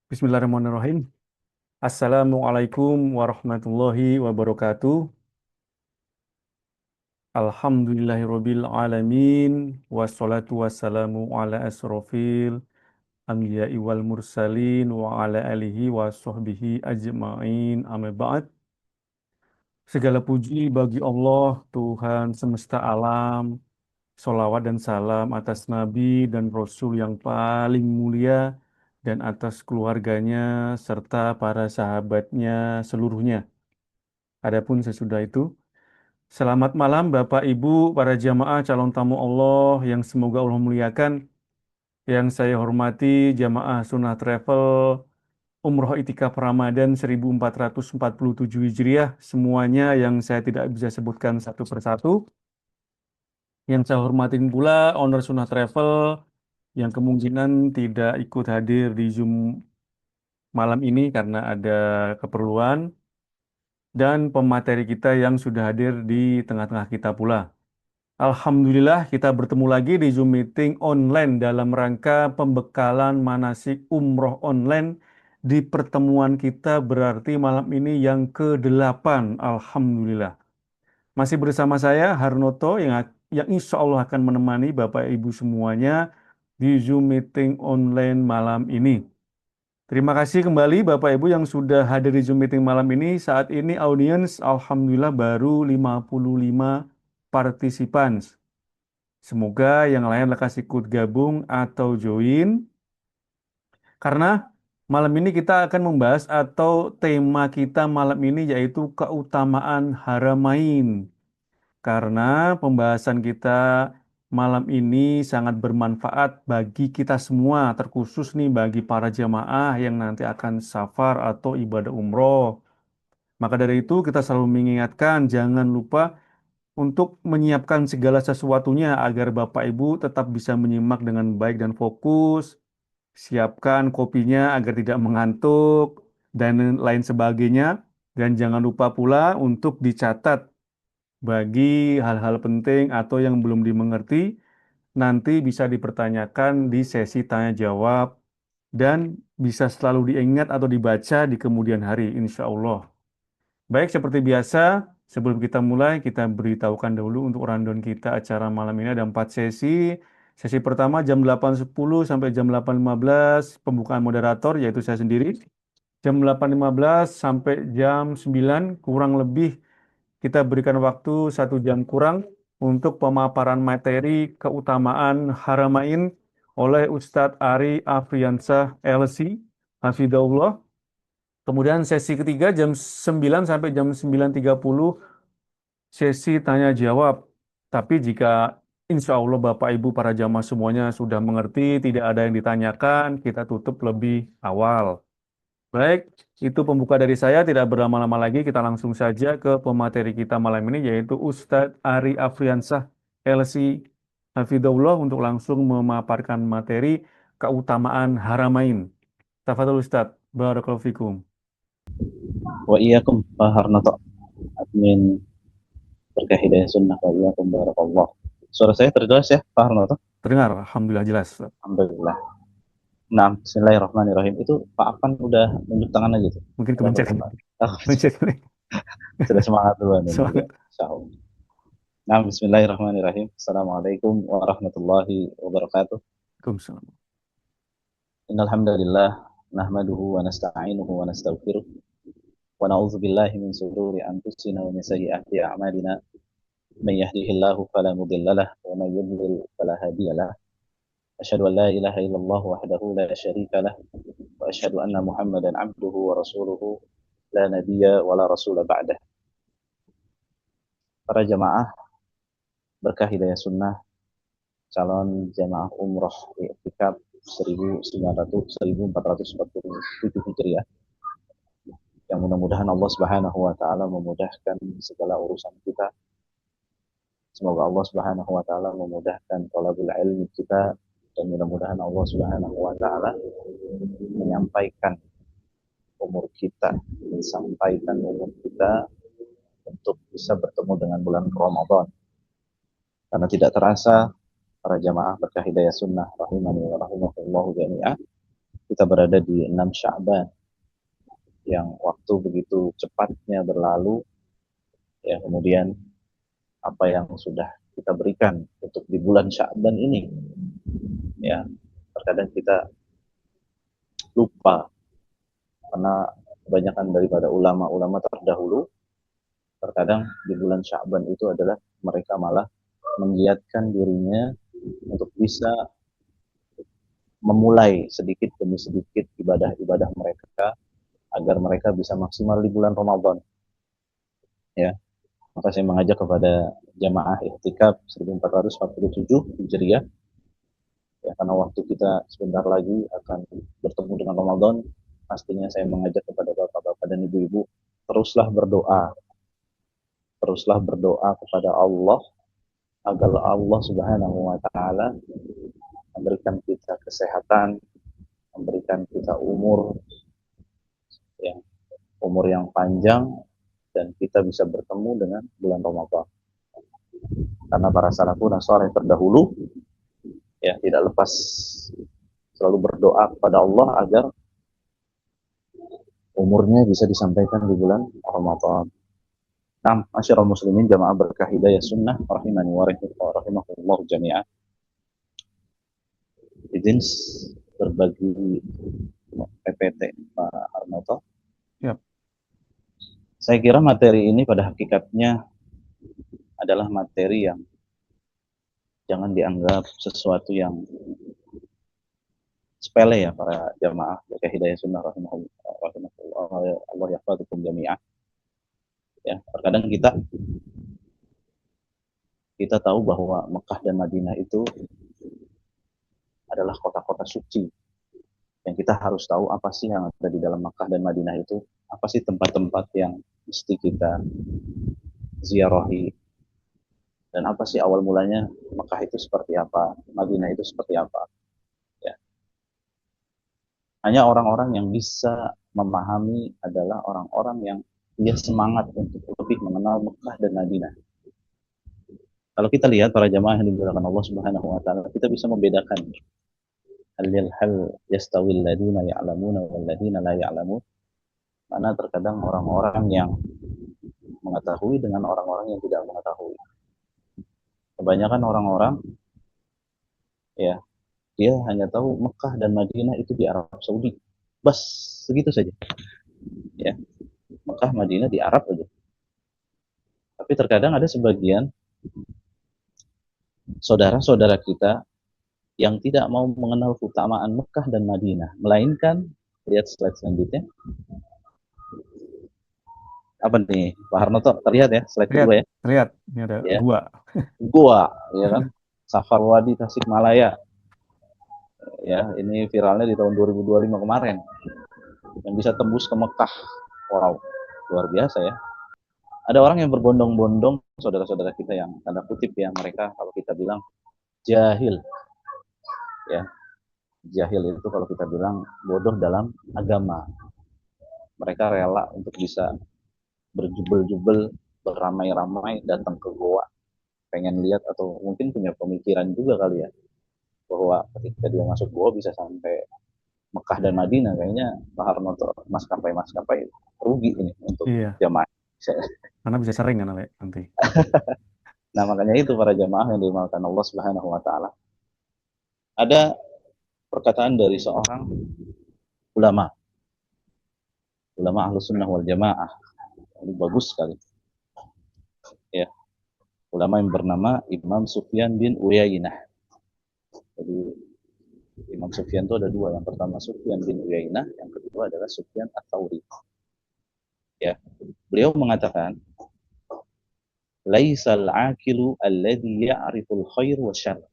Bismillahirrahmanirrahim. Assalamualaikum warahmatullahi wabarakatuh. Alhamdulillahirabbil alamin wassalatu wassalamu ala asrofil anbiya'i wal mursalin wa ala alihi wa sahbihi ajma'in amma ba'd. Segala puji bagi Allah, Tuhan semesta alam. Salawat dan salam atas Nabi dan Rasul yang paling mulia dan atas keluarganya serta para sahabatnya seluruhnya. Adapun sesudah itu, selamat malam Bapak Ibu para jamaah calon tamu Allah yang semoga Allah muliakan. Yang saya hormati jamaah Sunnah Travel Umroh Itikaf Ramadan 1447 Hijriah. Semuanya yang saya tidak bisa sebutkan satu persatu. Yang saya hormatin pula owner Sunnah Travel yang kemungkinan tidak ikut hadir di Zoom malam ini karena ada keperluan. Dan pemateri kita yang sudah hadir di tengah-tengah kita pula. Alhamdulillah kita bertemu lagi di Zoom meeting online dalam rangka pembekalan manasik umroh online di pertemuan kita berarti malam ini yang ke-8. Alhamdulillah. Masih bersama saya Harnoto yang insya Allah akan menemani Bapak Ibu semuanya di Zoom meeting online malam ini. Terima kasih kembali Bapak Ibu yang sudah hadir di Zoom meeting malam ini. Saat ini audiens Alhamdulillah baru 55 partisipan. Semoga yang lain lekas ikut gabung atau join. Karena malam ini kita akan membahas atau tema kita malam ini yaitu keutamaan haramain. Karena pembahasan kita malam ini sangat bermanfaat bagi kita semua, terkhusus nih bagi para jamaah yang nanti akan safar atau ibadah umroh. Maka dari itu kita selalu mengingatkan jangan lupa untuk menyiapkan segala sesuatunya agar Bapak Ibu tetap bisa menyimak dengan baik dan fokus. Siapkan kopinya agar tidak mengantuk dan lain sebagainya. Dan jangan lupa pula untuk dicatat bagi hal-hal penting atau yang belum dimengerti nanti bisa dipertanyakan di sesi tanya jawab dan bisa selalu diingat atau dibaca di kemudian hari insya Allah. Baik, seperti biasa, sebelum kita mulai, kita beritahukan dahulu untuk rundown kita acara malam ini ada 4 sesi. Sesi pertama jam 8.10 sampai jam 8.15 pembukaan moderator yaitu saya sendiri. Jam 8.15 sampai jam 9 kurang lebih kita berikan waktu 1 jam kurang untuk pemaparan materi keutamaan Haramain oleh Ustadz Ari Afriansah LC, Hafidahullah. Kemudian sesi ketiga jam 9 sampai jam 9.30 sesi tanya jawab. Tapi jika insya Allah Bapak Ibu para jamaah semuanya sudah mengerti, tidak ada yang ditanyakan, kita tutup lebih awal. Baik, itu pembuka dari saya. Tidak berlama-lama lagi, kita langsung saja ke pemateri kita malam ini, yaitu Ustadz Ari Afriansah, LC Hafidhullah, untuk langsung memaparkan materi keutamaan Haramain. Tafadhol Ustadz, Barakallahu fikum. Wa iyyakum Pak Harnoto, admin Berkah Hidayah Sunnah. Wa iyyakum barakallah. Suara saya terjelas ya Pak Harnoto? Terdengar, Alhamdulillah jelas. Alhamdulillah. Nah, bismillahirrahmanirrahim. Itu Pak Afan udah nunjuk tangan aja tuh. Mungkin Ada kemencet. Pak? Oh, Kemencet. sudah semangat duluan ini ya. Semangat. Insyaallah. Nah, bismillahirrahmanirrahim. Assalamualaikum warahmatullahi wabarakatuh. Waalaikumsalam. Innal hamdalillah nahmaduhu wa nasta'inuhu wa nastaghfiruh wa na'udzu billahi min shururi anfusina wa min sayyiati a'malina. Man yahdihillahu fala mudilla lahu wa man yudlil fala hadiya lahu. أشهد أن لا إله إلا الله وحده لا شريك له وأشهد أن محمدا عبده ورسوله لا نبي ولا رسول بعده. Para jamaah Berkah Hidayah Sunnah, calon jamaah umroh i'tikaf 1447 Hijriah, yang mudah-mudahan Allah Subhanahu wa taala memudahkan segala urusan kita. Semoga Allah Subhanahu wa taala memudahkan thalabul ilmi kita, dan mudah-mudahan Allah Subhanahu wa taala menyampaikan umur kita, menyampaikan umur kita untuk bisa bertemu dengan bulan Ramadan. Karena tidak terasa para jamaah Berkah Hidayah Sunnah rahimani wa rahimakumullah jami'ah, kita berada di 6 Sya'ban yang waktu begitu cepatnya berlalu, ya. Kemudian apa yang sudah kita berikan untuk di bulan Sya'ban ini, ya, terkadang kita lupa karena kebanyakan daripada ulama-ulama terdahulu terkadang di bulan Sya'ban itu adalah mereka malah menggiatkan dirinya untuk bisa memulai sedikit demi sedikit ibadah-ibadah mereka agar mereka bisa maksimal di bulan Ramadan, ya. Maka saya mengajak kepada jamaah iktikaf 1447 Hijriah, ya, karena waktu kita sebentar lagi akan bertemu dengan Ramadan. Pastinya saya mengajak kepada bapak-bapak dan ibu-ibu, teruslah berdoa, teruslah berdoa kepada Allah agar Allah Subhanahu wa taala memberikan kita kesehatan, memberikan kita umur, ya, umur yang panjang, dan kita bisa bertemu dengan bulan Ramadan. Karena para salafun saleh terdahulu, ya, tidak lepas selalu berdoa kepada Allah agar umurnya bisa disampaikan di bulan Ramadan. Nah, masyarakat muslimin jamaah berkah hidayah sunnah rahimani wa rahimahullah jami'ah. Izin berbagi PPT Pak Arnoto. Yap. Saya kira materi ini pada hakikatnya adalah materi yang jangan dianggap sesuatu yang sepele, ya, para jamaah berkah hidayah sunnah rahimahullah Allah yahfadukum jami'ah. Ya, terkadang kita tahu bahwa Mekah dan Madinah itu adalah kota-kota suci. Yang kita harus tahu apa sih yang ada di dalam Mekah dan Madinah itu, apa sih tempat-tempat yang mesti kita ziarahi, dan apa sih awal mulanya Mekah itu seperti apa, Madinah itu seperti apa. Ya. Hanya orang-orang yang bisa memahami adalah orang-orang yang dia semangat untuk lebih mengenal Mekah dan Madinah. Kalau kita lihat para jamaah yang dimuliakan Allah Subhanahu wa taala, kita bisa membedakan hal yastawil ladina ya'lamuna wal ladina la ya'lamun. Mana terkadang orang-orang yang mengetahui dengan orang-orang yang tidak mengetahui. Kebanyakan orang-orang, ya, dia hanya tahu Mekah dan Madinah itu di Arab Saudi. Bas, segitu saja. Ya. Mekah, Madinah di Arab aja. Tapi terkadang ada sebagian saudara-saudara kita yang tidak mau mengenal keutamaan Mekah dan Madinah, melainkan, lihat slide selanjutnya. Apa nih, Pak Harnoto, terlihat ya slide kedua ya? Terlihat, ini ada ya. Gua, ya kan? Safar Wadi Tasikmalaya. Ya, ini viralnya di tahun 2025 kemarin. Yang bisa tembus ke Mekah. Wow, luar biasa ya. Ada orang yang berbondong-bondong, saudara-saudara kita yang tanda kutip ya, mereka kalau kita bilang jahil. Ya. Jahil itu kalau kita bilang bodoh dalam agama. Mereka rela untuk bisa berjubel-jubel, beramai-ramai datang ke goa, pengen lihat, atau mungkin punya pemikiran juga kali ya, bahwa ketika dia masuk goa bisa sampai Mekah dan Madinah. Kayaknya Pak Harnoto, maskapai rugi ini untuk jamaah. Karena bisa sering kan nanti. Nah, makanya itu para jamaah yang dimuliakan Allah Subhanahu wa taala. Ada perkataan dari seorang ulama Ahlus Sunnah wal Jamaah. Ini bagus sekali. Ya. Ulama yang bernama Imam Sufyan bin Uyainah. Jadi Imam Sufyan itu ada dua. Yang pertama Sufyan bin Uyainah, yang kedua adalah Sufyan Ats-Tsauri. Ya. Beliau mengatakan, laisal aqilu alladhi ya'riful khair wa syarr.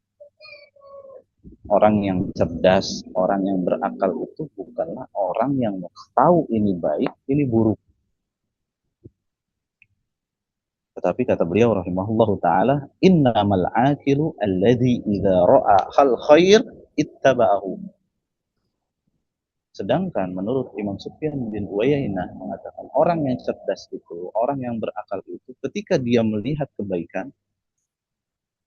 Orang yang cerdas, orang yang berakal itu bukanlah orang yang tahu ini baik, ini buruk. Tetapi kata beliau rahimahullahu taala, innamal aqilu alladhi idza ra'a hal khair ittaba'ahu. Sedangkan menurut Imam Sufyan bin Uyainah mengatakan, orang yang cerdas itu, orang yang berakal itu, ketika dia melihat kebaikan,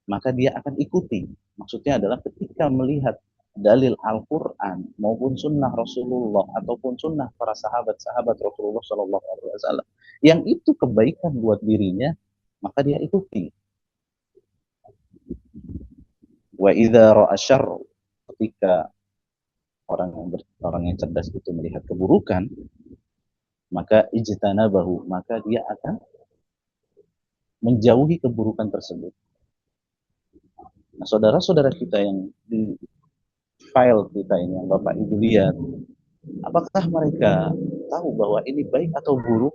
maka dia akan ikuti. Maksudnya adalah ketika melihat dalil Al-Quran maupun sunnah Rasulullah ataupun sunnah para sahabat-sahabat Rasulullah Shallallahu Alaihi Wasallam yang itu kebaikan buat dirinya, maka dia ikuti. Wa idza ra'a syarr, ketika orang yang cerdas itu melihat keburukan, maka ijtanabahu, maka dia akan menjauhi keburukan tersebut. Nah, saudara-saudara kita yang di file kita ini, yang Bapak Ibu lihat, apakah mereka tahu bahwa ini baik atau buruk?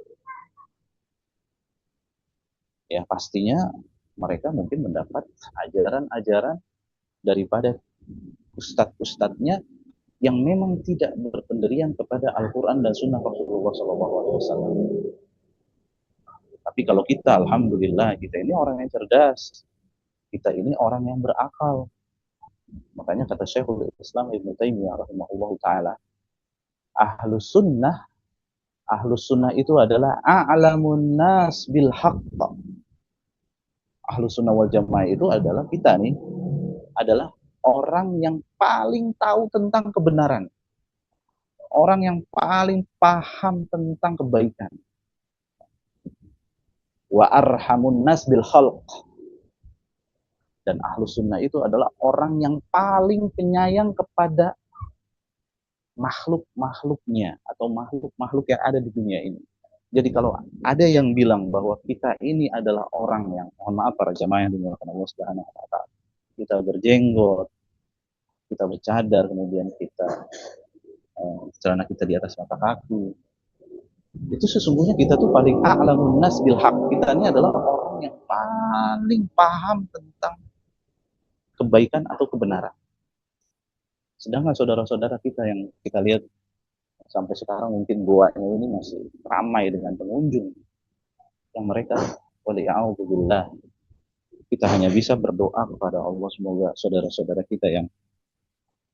Ya pastinya mereka mungkin mendapat ajaran-ajaran daripada ustadz-ustadznya yang memang tidak berpendirian kepada Al-Quran dan Sunnah Rasulullah SAW. Tapi kalau kita, alhamdulillah, kita ini orang yang cerdas, kita ini orang yang berakal. Makanya kata Syekhul Islam Ibnu Taimiyah rahimahullah taala, ahlus sunnah itu adalah a'lamun nas bil haqq. Ahlus sunnah wal jamaah itu adalah kita nih, adalah orang yang paling tahu tentang kebenaran, orang yang paling paham tentang kebaikan. Wa arhamun nas bil khalq. Dan ahlus sunnah itu adalah orang yang paling penyayang kepada makhluk-makhluknya atau makhluk-makhluk yang ada di dunia ini. Jadi kalau ada yang bilang bahwa kita ini adalah orang yang, mohon maaf para jamaah yang dimuliakan Allah Subhanahu wa taala, kita berjenggot, kita bercadar, kemudian kita celana kita di atas mata kaki, itu sesungguhnya kita tuh paling a'lamun nas bil haq. Kita ini adalah orang yang paling paham tentang kebaikan atau kebenaran. Sedangkan saudara-saudara kita yang kita lihat sampai sekarang mungkin goanya ini masih ramai dengan pengunjung yang mereka waliya'udzubillah, kita hanya bisa berdoa kepada Allah semoga saudara-saudara kita yang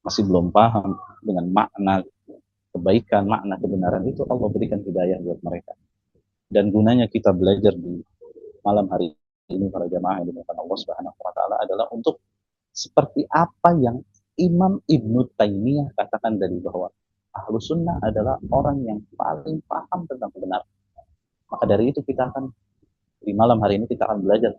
masih belum paham dengan makna kebaikan, makna kebenaran itu, Allah berikan hidayah buat mereka. Dan gunanya kita belajar di malam hari ini para jamaah yang dimuliakan Allah Subhanahu wa taala adalah untuk seperti apa yang Imam Ibnu Taimiyah katakan dari bahwa ahlu sunnah adalah orang yang paling paham tentang kebenaran. Maka dari itu kita akan di malam hari ini kita akan belajar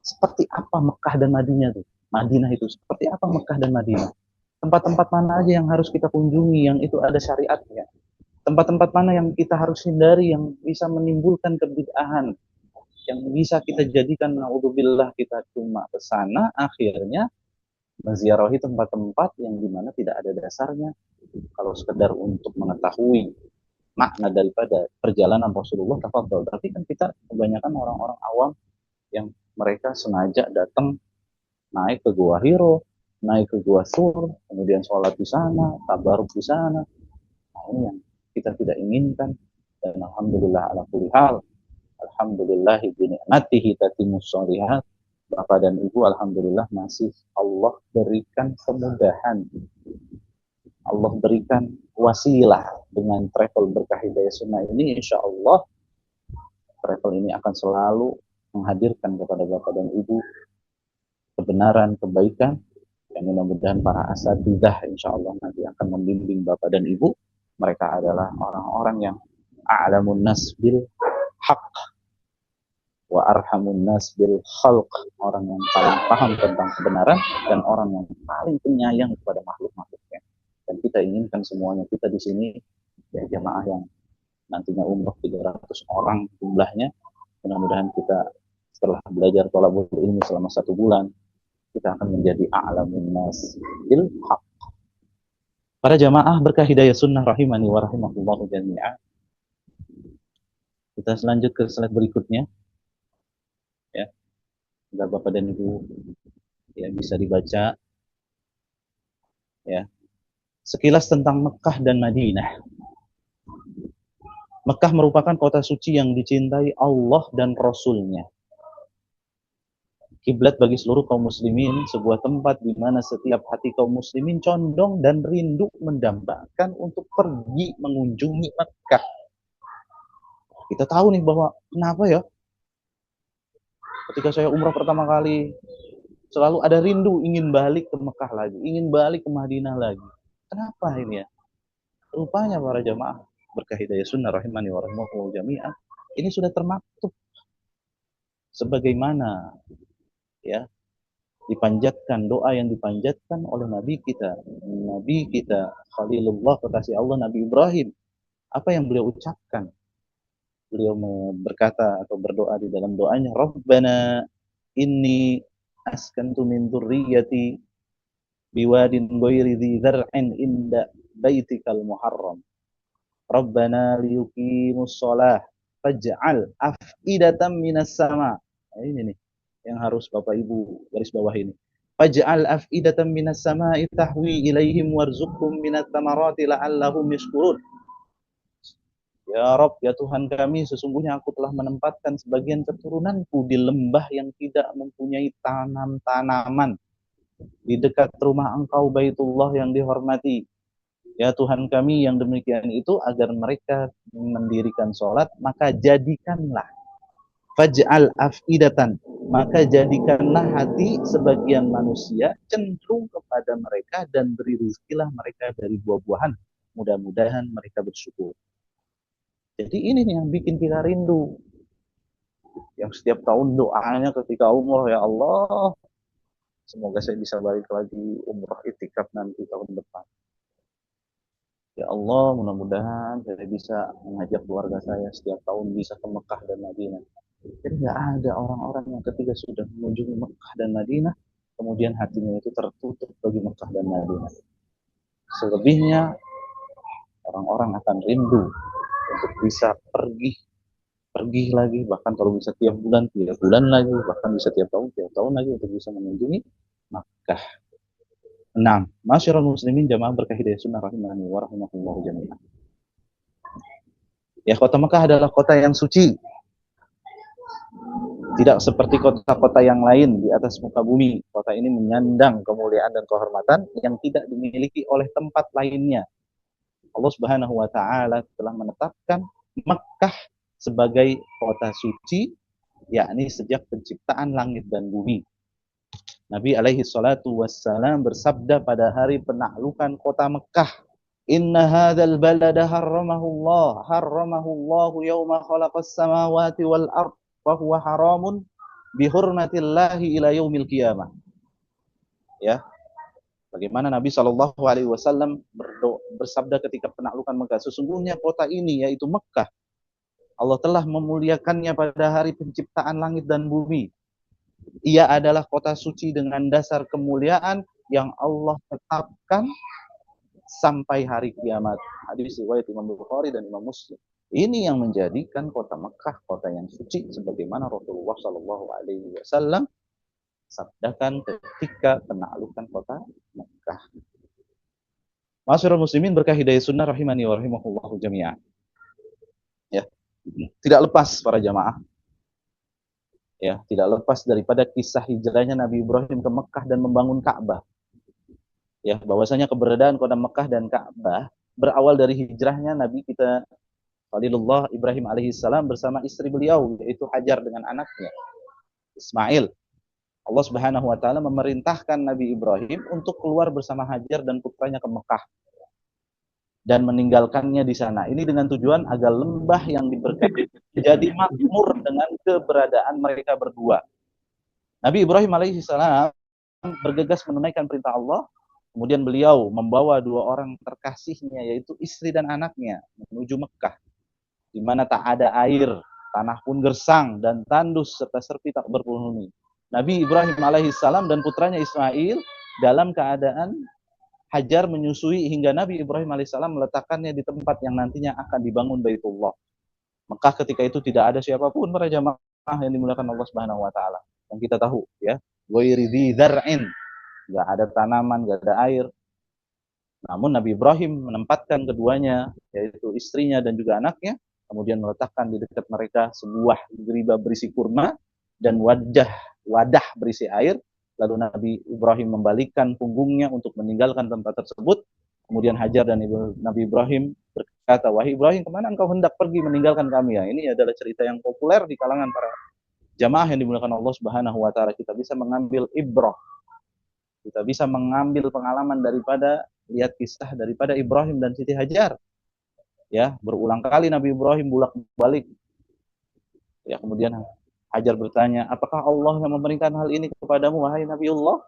seperti apa Mekah dan Madinah itu. Madinah itu seperti apa Mekah dan Madinah. Tempat-tempat mana aja yang harus kita kunjungi yang itu ada syariatnya. Tempat-tempat mana yang kita harus hindari yang bisa menimbulkan kebid'ahan, yang bisa kita jadikan naudzubillah kita cuma ke sana akhirnya menziarahi tempat-tempat yang dimana tidak ada dasarnya, kalau sekedar untuk mengetahui makna daripada perjalanan Rasulullah, tafadhol. Tapi kan kita kebanyakan orang-orang awam yang mereka sengaja datang naik ke Gua Hiro, naik ke Gua Sur, kemudian sholat di sana, tabaruk di sana. Nah, ini yang kita tidak inginkan. Dan alhamdulillah ala kulli hal, alhamdulillahi bi ni'matihi tatimmus shalihat. Bapak dan Ibu, alhamdulillah masih Allah berikan kemudahan. Allah berikan wasilah dengan travel berkah hidayah sunnah ini, insya Allah travel ini akan selalu menghadirkan kepada Bapak dan Ibu kebenaran, kebaikan, dan mudah-mudahan para asatidzah insya Allah nanti akan membimbing Bapak dan Ibu. Mereka adalah orang-orang yang a'lamun nas bil haq wa arhamun nas bil khalq, orang yang paling paham tentang kebenaran dan orang yang paling penyayang kepada makhluk-makhluknya. Dan kita inginkan semuanya kita di sini ya jamaah yang nantinya umroh 300 orang jumlahnya, mudah-mudahan kita setelah belajar thalabul ilmi selama 1 bulan kita akan menjadi a'lamun nas bil haq. Para jamaah berkah hidayah sunnah rahimani wa rahimakumullah jami'ah. Kita selanjut ke slide berikutnya ya, agar Bapak dan Ibu ya bisa dibaca ya. Sekilas tentang Mekah dan Madinah. Mekah merupakan kota suci yang dicintai Allah dan Rasul-Nya. Kiblat bagi seluruh kaum muslimin, sebuah tempat di mana setiap hati kaum muslimin condong dan rindu mendambakan untuk pergi mengunjungi Mekah. Kita tahu nih bahwa kenapa ya? Ketika saya umrah pertama kali, Selalu ada rindu ingin balik ke Mekah lagi, ingin balik ke Madinah lagi. Kenapa ini ya? Rupanya para jamaah berkah hidayah sunnah rahimani wa rahimakumullah jami'ah, ini sudah termaktub sebagaimana ya dipanjatkan doa yang dipanjatkan oleh Nabi kita Khalilullah kekasih Allah Nabi Ibrahim. Apa yang beliau ucapkan? Beliau berkata atau berdoa di dalam doanya, Rabbana inni askantu min dzurriyyati biwadin ghairi dzi dzar'in inda baitikal muharram. Rabbana liyuqimus shalah faj'al afidatan minas sama. Nah, ini nih yang harus Bapak Ibu garis bawah ini. Faj'al afidatan minas sama'i tahwi ilaihim warzuqhum minat tamarati la'allahum yashkurun. Ya Rob, ya Tuhan kami, sesungguhnya aku telah menempatkan sebagian keturunanku di lembah yang tidak mempunyai tanam-tanaman di dekat rumah Engkau Baitullah yang dihormati. Ya Tuhan kami, yang demikian itu agar mereka mendirikan sholat, maka jadikanlah faj'al afidatan, maka jadikanlah hati sebagian manusia cenderung kepada mereka dan beri rizkilah mereka dari buah-buahan. Mudah-mudahan mereka bersyukur. Jadi ini nih yang bikin kita rindu. Yang setiap tahun doanya ketika umroh, ya Allah, semoga saya bisa balik lagi umroh itikaf nanti tahun depan. Ya Allah, mudah-mudahan saya bisa mengajak keluarga saya setiap tahun bisa ke Mekah dan Madinah. Jadi nggak ada orang-orang yang ketika sudah mengunjungi Mekah dan Madinah, kemudian hatinya itu tertutup bagi Mekah dan Madinah. Selebihnya, orang-orang akan rindu untuk bisa pergi lagi, bahkan kalau bisa tiap bulan lagi, bahkan bisa tiap tahun lagi untuk bisa mengunjungi Makkah. 6. Masyarul muslimin jamaah berkah hidayah sunnah rahimani wa rahimakumullah jami'ah. Ya, kota Makkah adalah kota yang suci. Tidak seperti kota-kota yang lain di atas muka bumi. Kota ini menyandang kemuliaan dan kehormatan yang tidak dimiliki oleh tempat lainnya. Allah Subhanahu wa taala telah menetapkan Makkah sebagai kota suci, yakni sejak penciptaan langit dan bumi. Nabi alaihi salatu wassalam bersabda pada hari penaklukan kota Mekah, Inna hadzal balada harramahullahu yawma khalaqas samawati wal ard wa huwa haramun bihurmatillahi ila yaumil qiyamah. Ya. Bagaimana Nabi Shallallahu alaihi wasallam bersabda ketika penaklukan Mekah, sesungguhnya kota ini yaitu Mekah, Allah telah memuliakannya pada hari penciptaan langit dan bumi. Ia adalah kota suci dengan dasar kemuliaan yang Allah tetapkan sampai hari kiamat. Hadis riwayat Imam Bukhari dan Imam Muslim. Ini yang menjadikan kota Mekah kota yang suci, sebagaimana Rasulullah Shallallahu alaihi wasallam sabdakan ketika penaklukan kota Mekah. Masyarul muslimin berkah hidayah sunnah rahimani wa rahimahullahu jami'ah. Ya. Tidak lepas para jamaah. Ya, tidak lepas daripada kisah hijrahnya Nabi Ibrahim ke Mekah dan membangun Ka'bah. Ya, bahwasanya keberadaan kota Mekah dan Ka'bah berawal dari hijrahnya Nabi kita Khalilullah Ibrahim alaihissalam bersama istri beliau, yaitu Hajar dengan anaknya Ismail. Allah Subhanahu wa taala memerintahkan Nabi Ibrahim untuk keluar bersama Hajar dan putranya ke Mekah dan meninggalkannya di sana. Ini dengan tujuan agar lembah yang diberkati menjadi makmur dengan keberadaan mereka berdua. Nabi Ibrahim alaihissalam bergegas menunaikan perintah Allah. Kemudian beliau membawa dua orang terkasihnya, yaitu istri dan anaknya, menuju Mekah, di mana tak ada air, tanah pun gersang dan tandus serta serpi tak berpenghuni. Nabi Ibrahim alaihissalam dan putranya Ismail dalam keadaan Hajar menyusui hingga Nabi Ibrahim alaihissalam meletakkannya di tempat yang nantinya akan dibangun Baitullah. Mekah ketika itu tidak ada siapapun para jamaah yang dimuliakan Allah Subhanahu wa taala. Yang kita tahu ya, ghairi dzi dzar'in, enggak ada tanaman, enggak ada air. Namun Nabi Ibrahim menempatkan keduanya, yaitu istrinya dan juga anaknya, kemudian meletakkan di dekat mereka sebuah geriba berisi kurma dan wadah berisi air. Lalu Nabi Ibrahim membalikkan punggungnya untuk meninggalkan tempat tersebut. Kemudian Hajar dan Nabi Ibrahim berkata, wahai Ibrahim, kemana engkau hendak pergi meninggalkan kami? Ya, ini adalah cerita yang populer di kalangan para jamaah yang dimuliakan Allah Subhanahu wa taala, kita bisa mengambil ibrah, kita bisa mengambil pengalaman daripada lihat kisah daripada Ibrahim dan Siti Hajar. Ya, berulang kali Nabi Ibrahim bolak-balik. Ya, kemudian Hajar bertanya, apakah Allah yang memerintahkan hal ini kepadamu, wahai Nabiullah?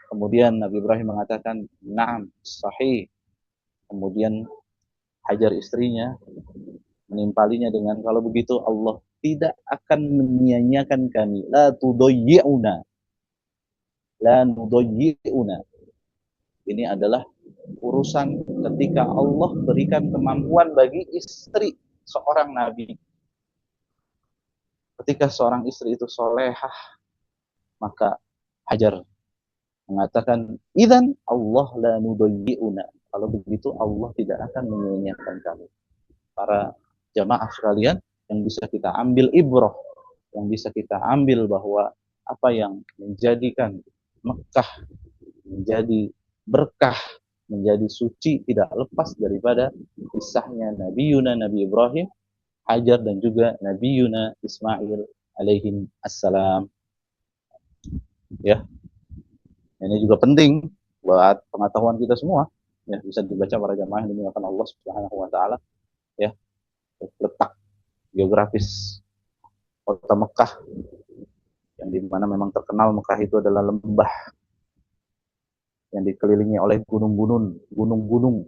Kemudian Nabi Ibrahim mengatakan, na'am, sahih. Kemudian Hajar istrinya menimpalinya dengan, kalau begitu Allah tidak akan menyia-nyiakan kami. La tudayyi'una. La nudayyi'una. Ini adalah urusan ketika Allah berikan kemampuan bagi istri seorang nabi. Ketika seorang istri itu solehah, maka Hajar mengatakan, idzan Allah la nudayyi'una. Kalau begitu Allah tidak akan menyia-nyiakan kami. Para jamaah sekalian, yang bisa kita ambil ibrah, yang bisa kita ambil bahwa apa yang menjadikan Mekah menjadi berkah, menjadi suci, tidak lepas daripada kisahnya Nabi Ibrahim, Hajar, dan juga Nabi Ismail alaihi assalam. Ya, ini juga penting buat pengetahuan kita semua. Ya, bisa dibaca para jamaah yang dimuliakan Allah Subhanahu wa taala. Ya, letak geografis kota Mekah yang dimana memang terkenal Mekah itu adalah lembah yang dikelilingi oleh gunung-gunung,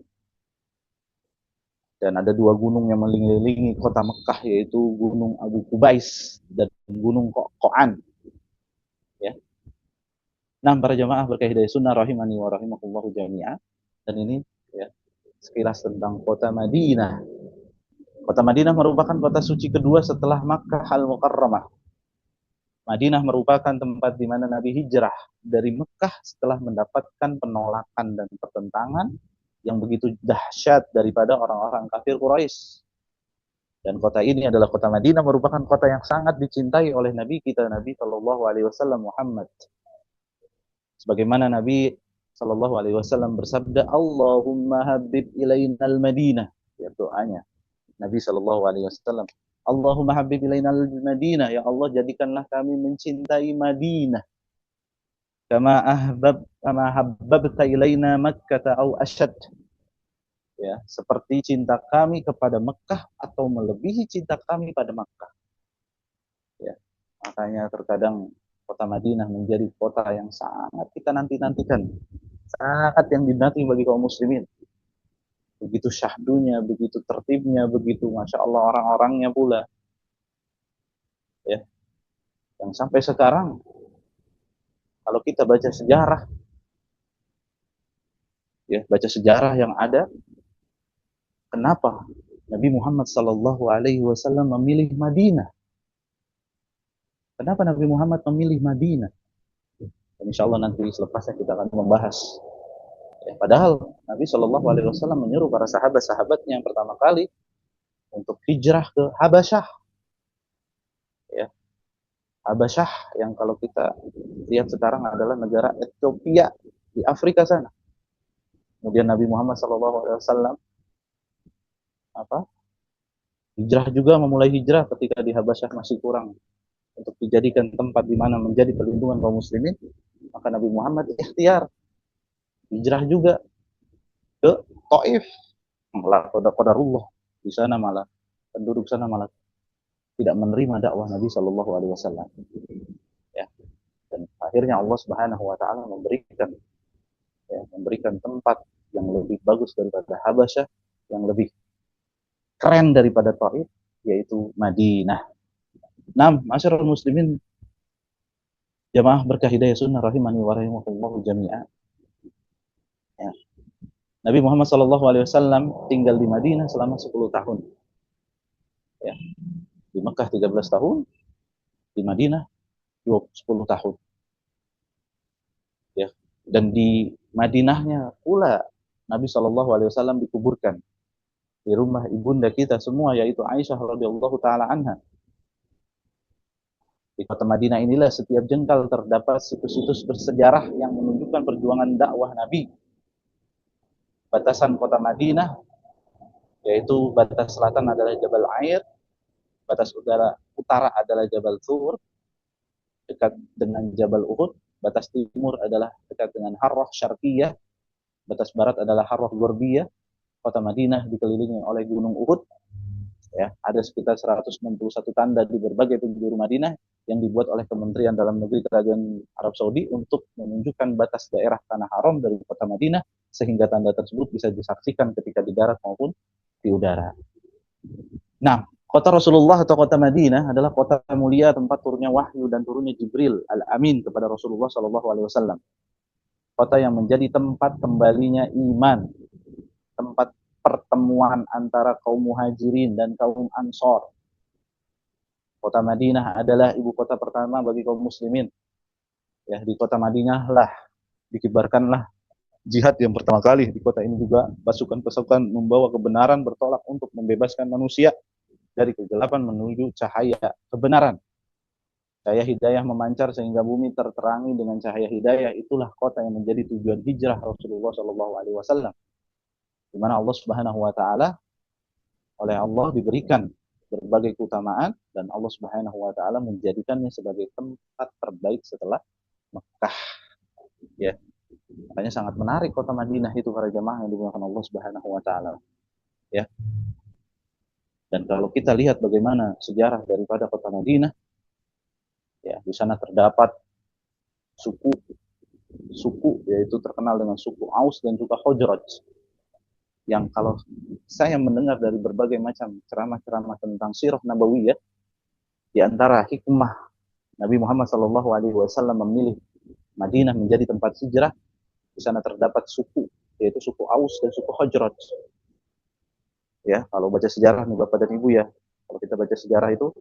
dan ada dua gunung yang mengelilingi kota Mekah, yaitu Gunung Abu Kubais dan Gunung Qo'an. Ya. Nah, para jamaah berkah hidayah sunnah rahimani wa rahimakumullah jami'ah. Dan ini ya sekilas tentang kota Madinah. Kota Madinah merupakan kota suci kedua setelah Makkah Al-Mukarramah. Madinah merupakan tempat di mana Nabi hijrah dari Mekah setelah mendapatkan penolakan dan pertentangan yang begitu dahsyat daripada orang-orang kafir Quraisy. Dan kota ini adalah kota Madinah, merupakan kota yang sangat dicintai oleh Nabi kita, Nabi Shallallahu Alaihi Wasallam Muhammad. Sebagaimana Nabi Shallallahu Alaihi Wasallam bersabda, Allahumma habib ilainal Madinah. Ya, doanya Nabi Shallallahu Alaihi Wasallam. Allahumma habib ilainal Madinah. Ya Allah, jadikanlah kami mencintai Madinah. Kama habbabta ilaina Makkah au asyad. Ya, seperti cinta kami kepada Mekah atau melebihi cinta kami pada Mekah. Ya, makanya terkadang kota Madinah menjadi kota yang sangat kita nanti-nantikan, sangat yang dinanti bagi kaum muslimin. Begitu syahdunya, begitu tertibnya, begitu masya Allah orang-orangnya pula. Ya, yang sampai sekarang kalau kita baca sejarah, ya baca sejarah yang ada, kenapa Nabi Muhammad Sallallahu Alaihi Wasallam memilih Madinah? Kenapa Nabi Muhammad memilih Madinah? Dan insya Allah nanti selepasnya kita akan membahas. Ya, padahal Nabi Shallallahu Alaihi Wasallam menyuruh para sahabat-sahabatnya yang pertama kali untuk hijrah ke Habasyah. Ya, Habasyah yang kalau kita lihat sekarang adalah negara Ethiopia di Afrika sana. Kemudian Nabi Muhammad Shallallahu Alaihi Wasallam hijrah juga, memulai hijrah ketika di Habasyah masih kurang untuk dijadikan tempat di mana menjadi perlindungan kaum muslimin. Maka Nabi Muhammad ikhtiar hijrah juga ke Taif. Malah qadarullah di sana malah penduduk sana malah tidak menerima dakwah Nabi Shallallahu Alaihi Wasallam. Ya, dan akhirnya Allah Subhanahu Wa Taala memberikan tempat yang lebih bagus daripada Habasyah, yang lebih keren daripada Taif, yaitu Madinah. Nah, masyarakat muslimin jamaah berkah hidayah sunnah rahimani wa rahimakumullah jami'ah. Ya. Nabi Muhammad SAW tinggal di Madinah selama 10 tahun. Ya. Di Mekah 13 tahun, di Madinah 10 tahun. Ya. Dan di Madinahnya pula Nabi SAW dikuburkan di rumah ibunda kita semua, yaitu Aisyah radhiyallahu taala anha. Di kota Madinah inilah setiap jengkal terdapat situs-situs bersejarah yang menunjukkan perjuangan dakwah Nabi. Batasan kota Madinah, yaitu batas selatan adalah Jabal Air, batas utara adalah Jabal Thur, dekat dengan Jabal Uhud. Batas timur adalah dekat dengan Harrah Syarqiyah. Batas barat adalah Harrah Gharbiyah. Kota Madinah dikelilingi oleh Gunung Uhud. Ya, ada sekitar 161 tanda di berbagai penjuru Madinah yang dibuat oleh Kementerian Dalam Negeri Kerajaan Arab Saudi untuk menunjukkan batas daerah tanah haram dari kota Madinah, sehingga tanda tersebut bisa disaksikan ketika di darat maupun di udara. Nah, kota Rasulullah atau kota Madinah adalah kota mulia, tempat turunnya wahyu dan turunnya Jibril Al-Amin kepada Rasulullah SAW. Kota yang menjadi tempat kembalinya iman, tempat pertemuan antara kaum muhajirin dan kaum ansor. Kota Madinah adalah ibu kota pertama bagi kaum muslimin. Ya, di kota Madinah lah dikibarkanlah jihad yang pertama kali. Di kota ini juga pasukan-pasukan membawa kebenaran bertolak untuk membebaskan manusia dari kegelapan menuju cahaya kebenaran. Cahaya hidayah memancar sehingga bumi terterangi dengan cahaya hidayah. Itulah kota yang menjadi tujuan hijrah Rasulullah SAW. Di mana Allah Subhanahu wa taala oleh Allah diberikan berbagai keutamaan dan Allah Subhanahu wa taala menjadikannya sebagai tempat terbaik setelah Mekah. Ya. Makanya sangat menarik kota Madinah itu para jemaah yang dimuliakan Allah Subhanahu wa taala. Ya. Dan kalau kita lihat bagaimana sejarah daripada kota Madinah, ya, di sana terdapat suku yaitu terkenal dengan suku Aus dan juga Khazraj, yang kalau saya mendengar dari berbagai macam ceramah-ceramah tentang sirah nabawiyah, di antara hikmah Nabi Muhammad SAW memilih Madinah menjadi tempat hijrah, di sana terdapat suku, yaitu suku Aus dan suku Khazraj. Ya, kalau baca sejarah nih Bapak dan Ibu ya, kalau kita baca sejarah itu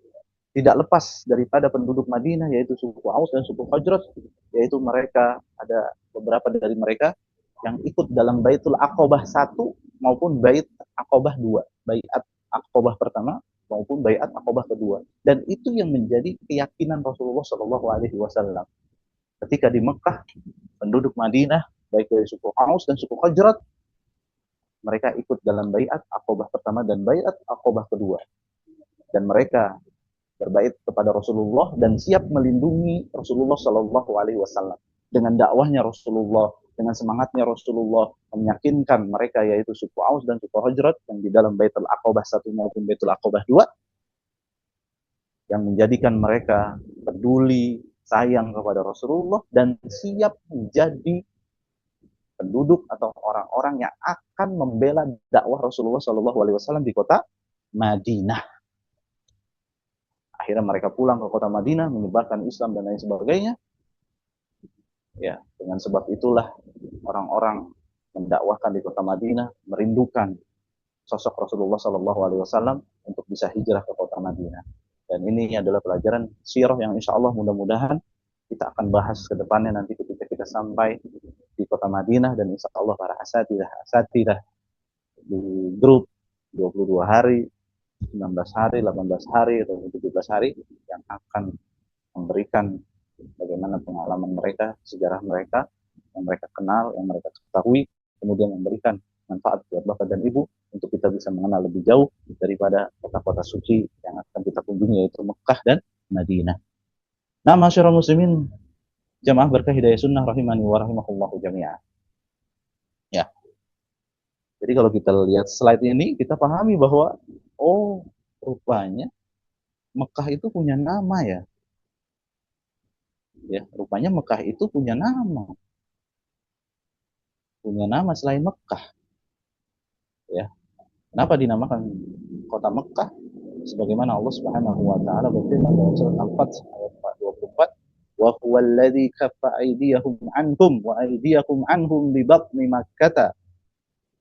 tidak lepas daripada penduduk Madinah, yaitu suku Aus dan suku Khazraj, yaitu mereka ada beberapa dari mereka yang ikut dalam Baitul Aqobah 1 maupun Bait Aqobah 2, Baiat Aqobah pertama maupun Baiat Aqobah kedua. Dan itu yang menjadi keyakinan Rasulullah SAW. Ketika di Mekah, penduduk Madinah, baik dari suku Aus dan suku Khazraj, mereka ikut dalam Baiat Aqobah pertama dan Baiat Aqobah kedua. Dan mereka berbait kepada Rasulullah dan siap melindungi Rasulullah SAW. Dengan dakwahnya Rasulullah, dengan semangatnya Rasulullah meyakinkan mereka, yaitu suku Aus dan suku Khazraj yang di dalam Baitul Aqobah 1 maupun Baitul Aqobah 2, yang menjadikan mereka peduli, sayang kepada Rasulullah dan siap menjadi penduduk atau orang-orang yang akan membela dakwah Rasulullah SAW di kota Madinah. Akhirnya mereka pulang ke kota Madinah, menyebarkan Islam dan lain sebagainya. Ya, dengan sebab itulah orang-orang mendakwahkan di kota Madinah merindukan sosok Rasulullah SAW untuk bisa hijrah ke kota Madinah. Dan ini adalah pelajaran sirah yang insya Allah mudah-mudahan kita akan bahas ke depannya nanti ketika kita sampai di kota Madinah, dan insya Allah para asatidah di grup 22 hari, 19 hari, 18 hari, atau 17 hari yang akan memberikan bagaimana pengalaman mereka, sejarah mereka, yang mereka kenal, yang mereka ketahui, kemudian memberikan manfaat buat Bapak dan Ibu untuk kita bisa mengenal lebih jauh daripada kota-kota suci yang akan kita kunjungi, yaitu Mekah dan Madinah. Nah, masyarakat muslimin, jamaah berkah hidayah sunnah rahimani wa rahimahullahu jami'ah. Ya. Jadi kalau kita lihat slide ini, kita pahami bahwa oh, rupanya Mekah itu punya nama ya. Ya, rupanya Mekah itu punya nama. Punya nama selain Mekah. Ya. Kenapa dinamakan kota Mekah? Sebagaimana Allah Subhanahu wa taala berfirman dalam surat Al-Fath ayat 24, "Wa huwal ladzi kaffa aydiyahum anhum wa aydiyakum anhum bi batni Makkah."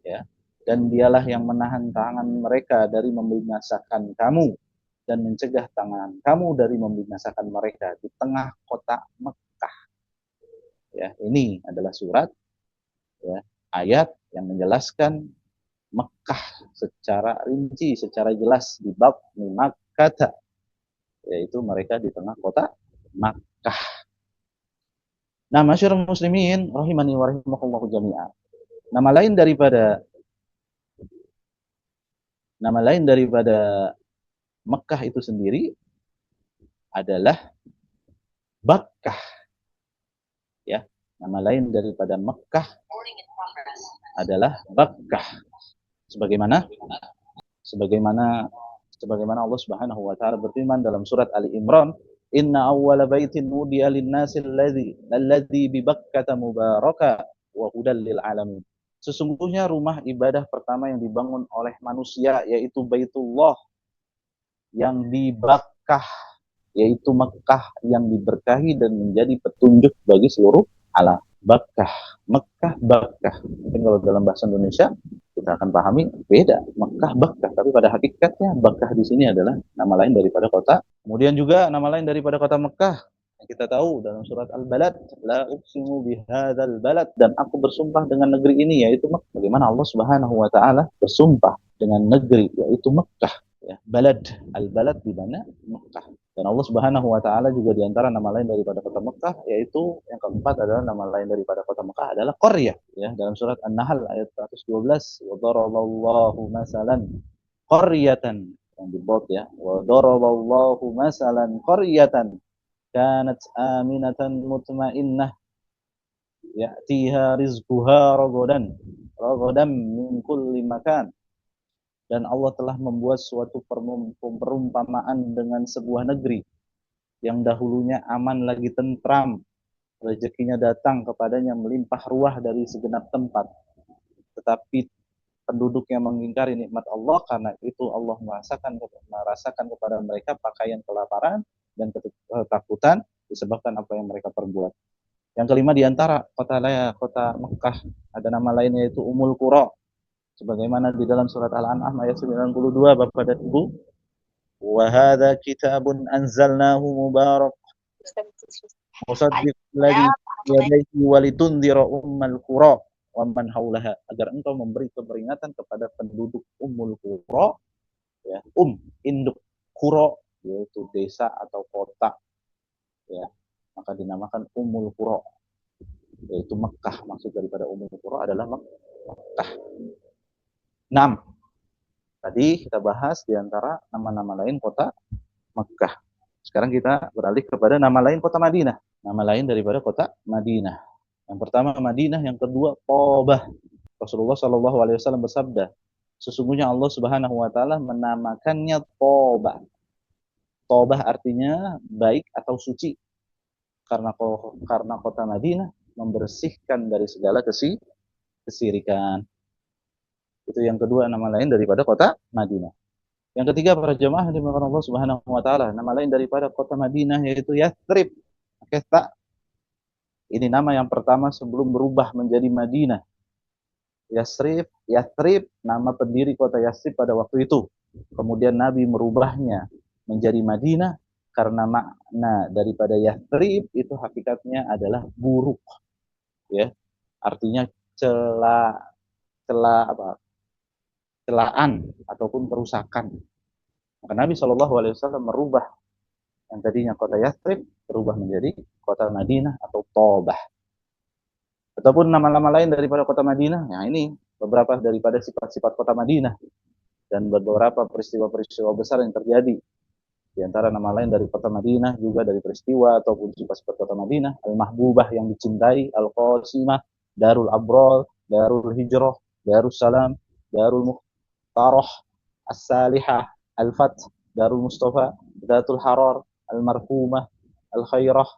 Ya. Dan dialah yang menahan tangan mereka dari membinasakan kamu dan mencegah tangan kamu dari membinasakan mereka di tengah kota Mekah. Ya, ini adalah surat, ya, ayat yang menjelaskan Mekah secara rinci, secara jelas di bab Makkah, yaitu mereka di tengah kota Makkah. Nah, masyarakat muslimin rahimani wa rahimakumullah jami'ah. Nama lain daripada Mekah itu sendiri adalah Bakkah, ya. Nama lain daripada Mekah adalah Bakkah. Sebagaimana sebagaimana Allah Subhanahu wa taala berfirman dalam surat Ali Imran, "Inna awwala baitin nudiya lin-nasi alladzi bi Bakkah mubaraka wa hudal lil alamin." Sesungguhnya rumah ibadah pertama yang dibangun oleh manusia yaitu Baitullah yang di Bakkah, yaitu Mekah yang diberkahi dan menjadi petunjuk bagi seluruh alam. Bakkah, Mekah, Bakkah. Mungkin kalau dalam bahasa Indonesia kita akan pahami beda, Mekah, Bakkah. Tapi pada hakikatnya Bakkah di sini adalah nama lain daripada kota. Kemudian juga nama lain daripada kota Mekah yang kita tahu dalam surat Al-Balad, la uqsimu bihadzal balad, dan aku bersumpah dengan negeri ini yaitu Mekah. Bagaimana Allah Subhanahu wa taala bersumpah dengan negeri yaitu Mekah, ya. Balad, Al-Balad di mana? Mekah. Dan Allah Subhanahu wa taala juga diantara nama lain daripada kota Mekah yaitu yang keempat adalah nama lain daripada kota Mekah adalah qaryah, ya. Dalam surat An-Nahl ayat 112, wa daraballahu masalan qaryatan, yang dibot, ya, wa daraballahu masalan qaryatan kanat aminatan mutmainnah ya'tiha rizquha ragadan min kulli makan. Dan Allah telah membuat suatu perumpamaan dengan sebuah negeri yang dahulunya aman lagi tentram, rezekinya datang kepadanya melimpah ruah dari segenap tempat. Tetapi penduduk yang mengingkari nikmat Allah, karena itu Allah merasakan kepada mereka pakaian kelaparan dan ketakutan disebabkan apa yang mereka perbuat. Yang kelima di antara kota Mekah ada nama lainnya yaitu Ummul Qura. Sebagaimana di dalam surat Al-An'am ayat 92, Bapak dan Ibu, wa hadza kitabun anzalnahu mubarak musaddiq ladzi yadayhi walitundhira ummal qura wa man haulaha, agar engkau memberi peringatan kepada penduduk Ummul Qura, ya, induk, qura yaitu desa atau kota, ya, maka dinamakan Ummul Qura, yaitu Mekah. Maksud daripada Ummul Qura adalah Mekah. 6. Tadi kita bahas di antara nama-nama lain kota Mekah. Sekarang kita beralih kepada nama lain kota Madinah. Nama lain daripada kota Madinah. Yang pertama Madinah, yang kedua Tobah. Rasulullah SAW bersabda, sesungguhnya Allah Subhanahu wa taala menamakannya Tobah. Tobah artinya baik atau suci. Karena kota Madinah membersihkan dari segala kesirikan. Itu yang kedua nama lain daripada kota Madinah. Yang ketiga para jemaah yang dimuliakan Allah Subhanahu wa taala, nama lain daripada kota Madinah yaitu Yathrib. Oke, tak. Ini nama yang pertama sebelum berubah menjadi Madinah. Yathrib, nama pendiri kota Yathrib pada waktu itu. Kemudian Nabi merubahnya menjadi Madinah karena makna daripada Yathrib itu hakikatnya adalah buruk, ya. Artinya celaan ataupun kerusakan. Maka Nabi SAW merubah yang tadinya kota Yathrib berubah menjadi kota Madinah atau Tobah. Ataupun nama-nama lain daripada kota Madinah. Nah, ini beberapa daripada sifat-sifat kota Madinah dan beberapa peristiwa-peristiwa besar yang terjadi. Di antara nama lain dari kota Madinah juga dari peristiwa ataupun sifat-sifat kota Madinah, Al-Mahbubah yang dicintai, Al-Qasimah, Darul Abrol, Darul Hijrah, Darussalam, Darul Mukhtarah, As-Salihah, Al-Fath, Darul Mustafa, Datul Harar, Al-Marhumah, Al-Khairah,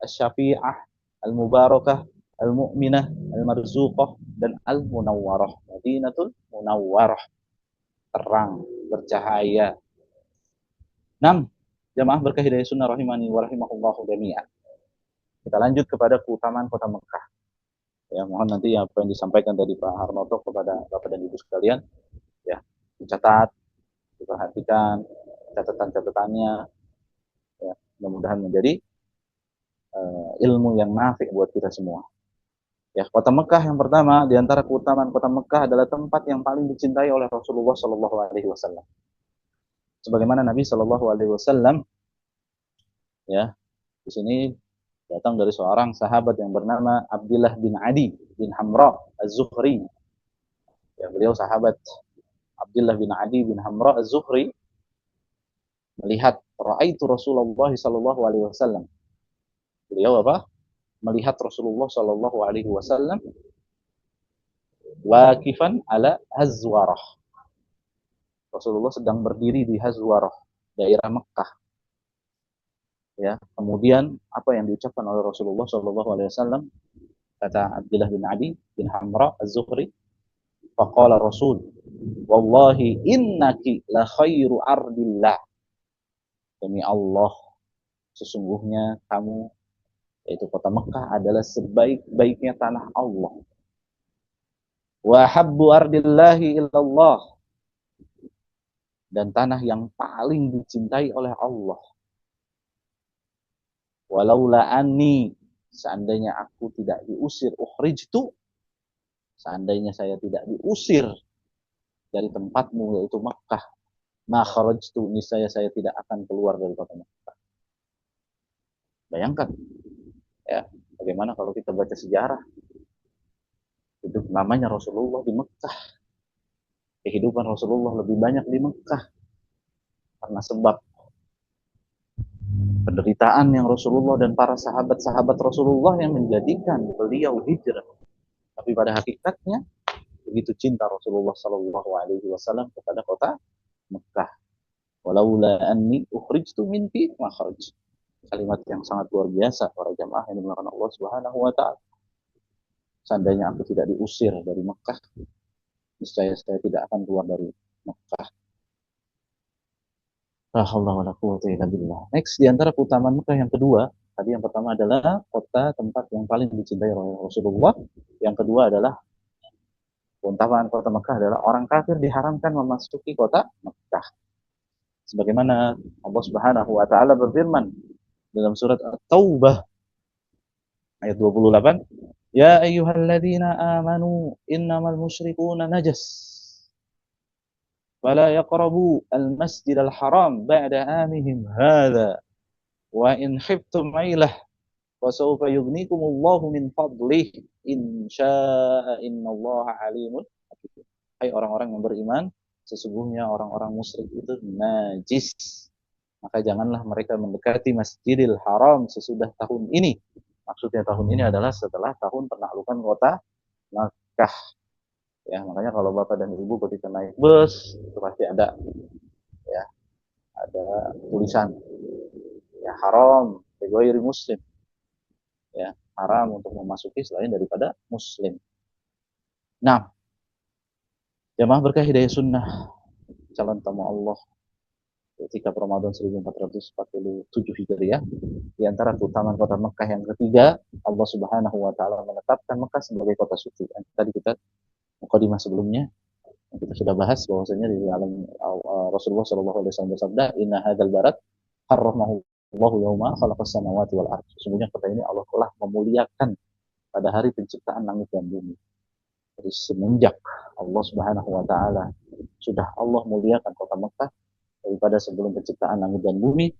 Al-Syafi'ah, Al-Mubarakah, Al-Mu'minah, Al-Marzuqah, dan Al-Munawwarah. Madinatul Munawwarah, terang, bercahaya. 6. Jamaah berkah hidayah sunnah rahimani wa rahimahullahu jami'ah. Kita lanjut kepada keutamaan kota Mekah. Ya, mohon nanti apa yang disampaikan dari Pak Harnoto kepada Bapak dan Ibu sekalian, ya, dicatat, diperhatikan catatan-catatannya, ya, mudah-mudahan menjadi ilmu yang nafi' buat kita semua. Ya, kota Mekah yang pertama di antara keutamaan kota Mekah adalah tempat yang paling dicintai oleh Rasulullah SAW. Sebagaimana Nabi SAW, ya, di sini datang dari seorang sahabat yang bernama Abdullah bin Adi bin Hamra Az-Zuhri. Ya, beliau sahabat Abdullah bin Adi bin Hamra Az-Zuhri. melihat raaitu Rasulullah sallallahu alaihi wasallam. Beliau apa? Melihat Rasulullah sallallahu alaihi wasallam waqifan ala Hazwarah. Rasulullah sedang berdiri di Hazwarah, daerah Mekah. Ya, kemudian apa yang diucapkan oleh Rasulullah sallallahu alaihi wasallam, kata Abdullah bin Adi bin Hamra Az-Zuhri, faqala Rasul, wallahi innaki la khairu ardillah. Demi Allah, sesungguhnya kamu, yaitu kota Mekah, adalah sebaik-baiknya tanah Allah. Wa habbu ardillahi ilallah, dan tanah yang paling dicintai oleh Allah. Walaula anni, seandainya aku tidak diusir, ukhrijtu, seandainya saya tidak diusir dari tempatmu yaitu Mekah, ma kharajtu, niscaya saya tidak akan keluar dari kota Mekah. Bayangkan ya, bagaimana kalau kita baca sejarah hidup namanya Rasulullah di Mekah, kehidupan Rasulullah lebih banyak di Mekah karena sebab penderitaan yang Rasulullah dan para sahabat-sahabat Rasulullah yang menjadikan beliau hijrah. Tapi pada hakikatnya begitu cinta Rasulullah Sallallahu Alaihi Wasallam kepada kota Mekah. Walaula anni ukhrijtu minki ma kharaj. Kalimat yang sangat luar biasa para jamaah yang dimuliakan Allah Subhanahu Wa Taala. Seandainya aku tidak diusir dari Mekah, niscaya saya tidak akan keluar dari Mekah. Next, di antara keutamaan Mekah yang kedua, tadi yang pertama adalah kota tempat yang paling dicintai oleh Rasulullah. Yang kedua adalah keutamaan kota Mekah adalah orang kafir diharamkan memasuki kota Mekah. Sebagaimana Allah Subhanahu wa taala berfirman dalam surat At-Taubah ayat 28, "Ya ayyuhalladzina amanu innamal musyrikuuna najas. Fala yaqrabu al-masjidal haram ba'da amihim hadza. Wa in khiftum 'ailah wa sawfa yughnikumullahu min fadlih in syaa'a innallaha 'alimun hakim." Hai orang-orang yang beriman, sesungguhnya orang-orang musyrik itu najis. Maka janganlah mereka mendekati Masjidil Haram sesudah tahun ini. Maksudnya tahun ini adalah setelah tahun penaklukan kota Makkah. Ya, makanya kalau Bapak dan Ibu ketika naik bus itu pasti ada ya, ada tulisan ya haram bagi muslim. Ya, haram untuk memasuki selain daripada muslim. Nah, jamaah berkah hidayah sunnah calon tamu Allah ketika Ramadan 1447 Hijriah, di antara keutamaan kota Mekah yang ketiga, Allah Subhanahu wa taala menetapkan Mekah sebagai kota suci. Tadi kita mukadimah sebelumnya kita sudah bahas bahwasanya di dalam Rasulullah sallallahu alaihi wasallam bersabda, "Inna hadzal barat harramahu Allahu yauma khalaqas samawati wal ardh." Sesungguhnya kota ini Allah telah memuliakan pada hari penciptaan langit dan bumi. Jadi semenjak Allah Subhanahu wa taala sudah Allah muliakan kota Mekah daripada sebelum penciptaan langit dan bumi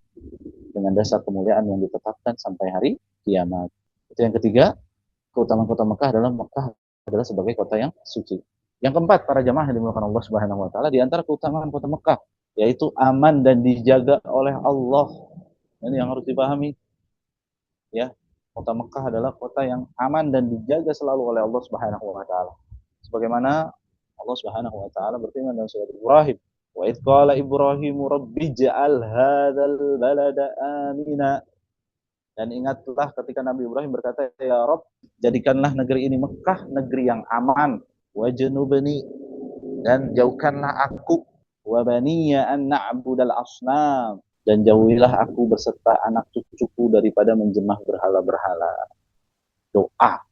dengan dasar kemuliaan yang ditetapkan sampai hari kiamat. Itu yang ketiga, keutamaan kota Mekah adalah sebagai kota yang suci. Yang keempat, para jamaah yang dimuliakan Allah Subhanahu wa taala, di antara keutamaan kota Mekah yaitu aman dan dijaga oleh Allah. Ini yang harus dipahami. Ya, kota Mekah adalah kota yang aman dan dijaga selalu oleh Allah Subhanahu wa taala. Sebagaimana Allah Subhanahu wa taala berfirman dalam surat Ibrahim, "Wa idz qala Ibrahimu rabbi ja'al hadzal balada amina." Dan ingatlah ketika Nabi Ibrahim berkata, "Ya Rabb, jadikanlah negeri ini Mekah negeri yang aman. Wajnubni, dan jauhkanlah aku, wa baniya an na'budal asnam, dan jauhilah aku beserta anak cucuku daripada menjemah berhala-berhala." Doa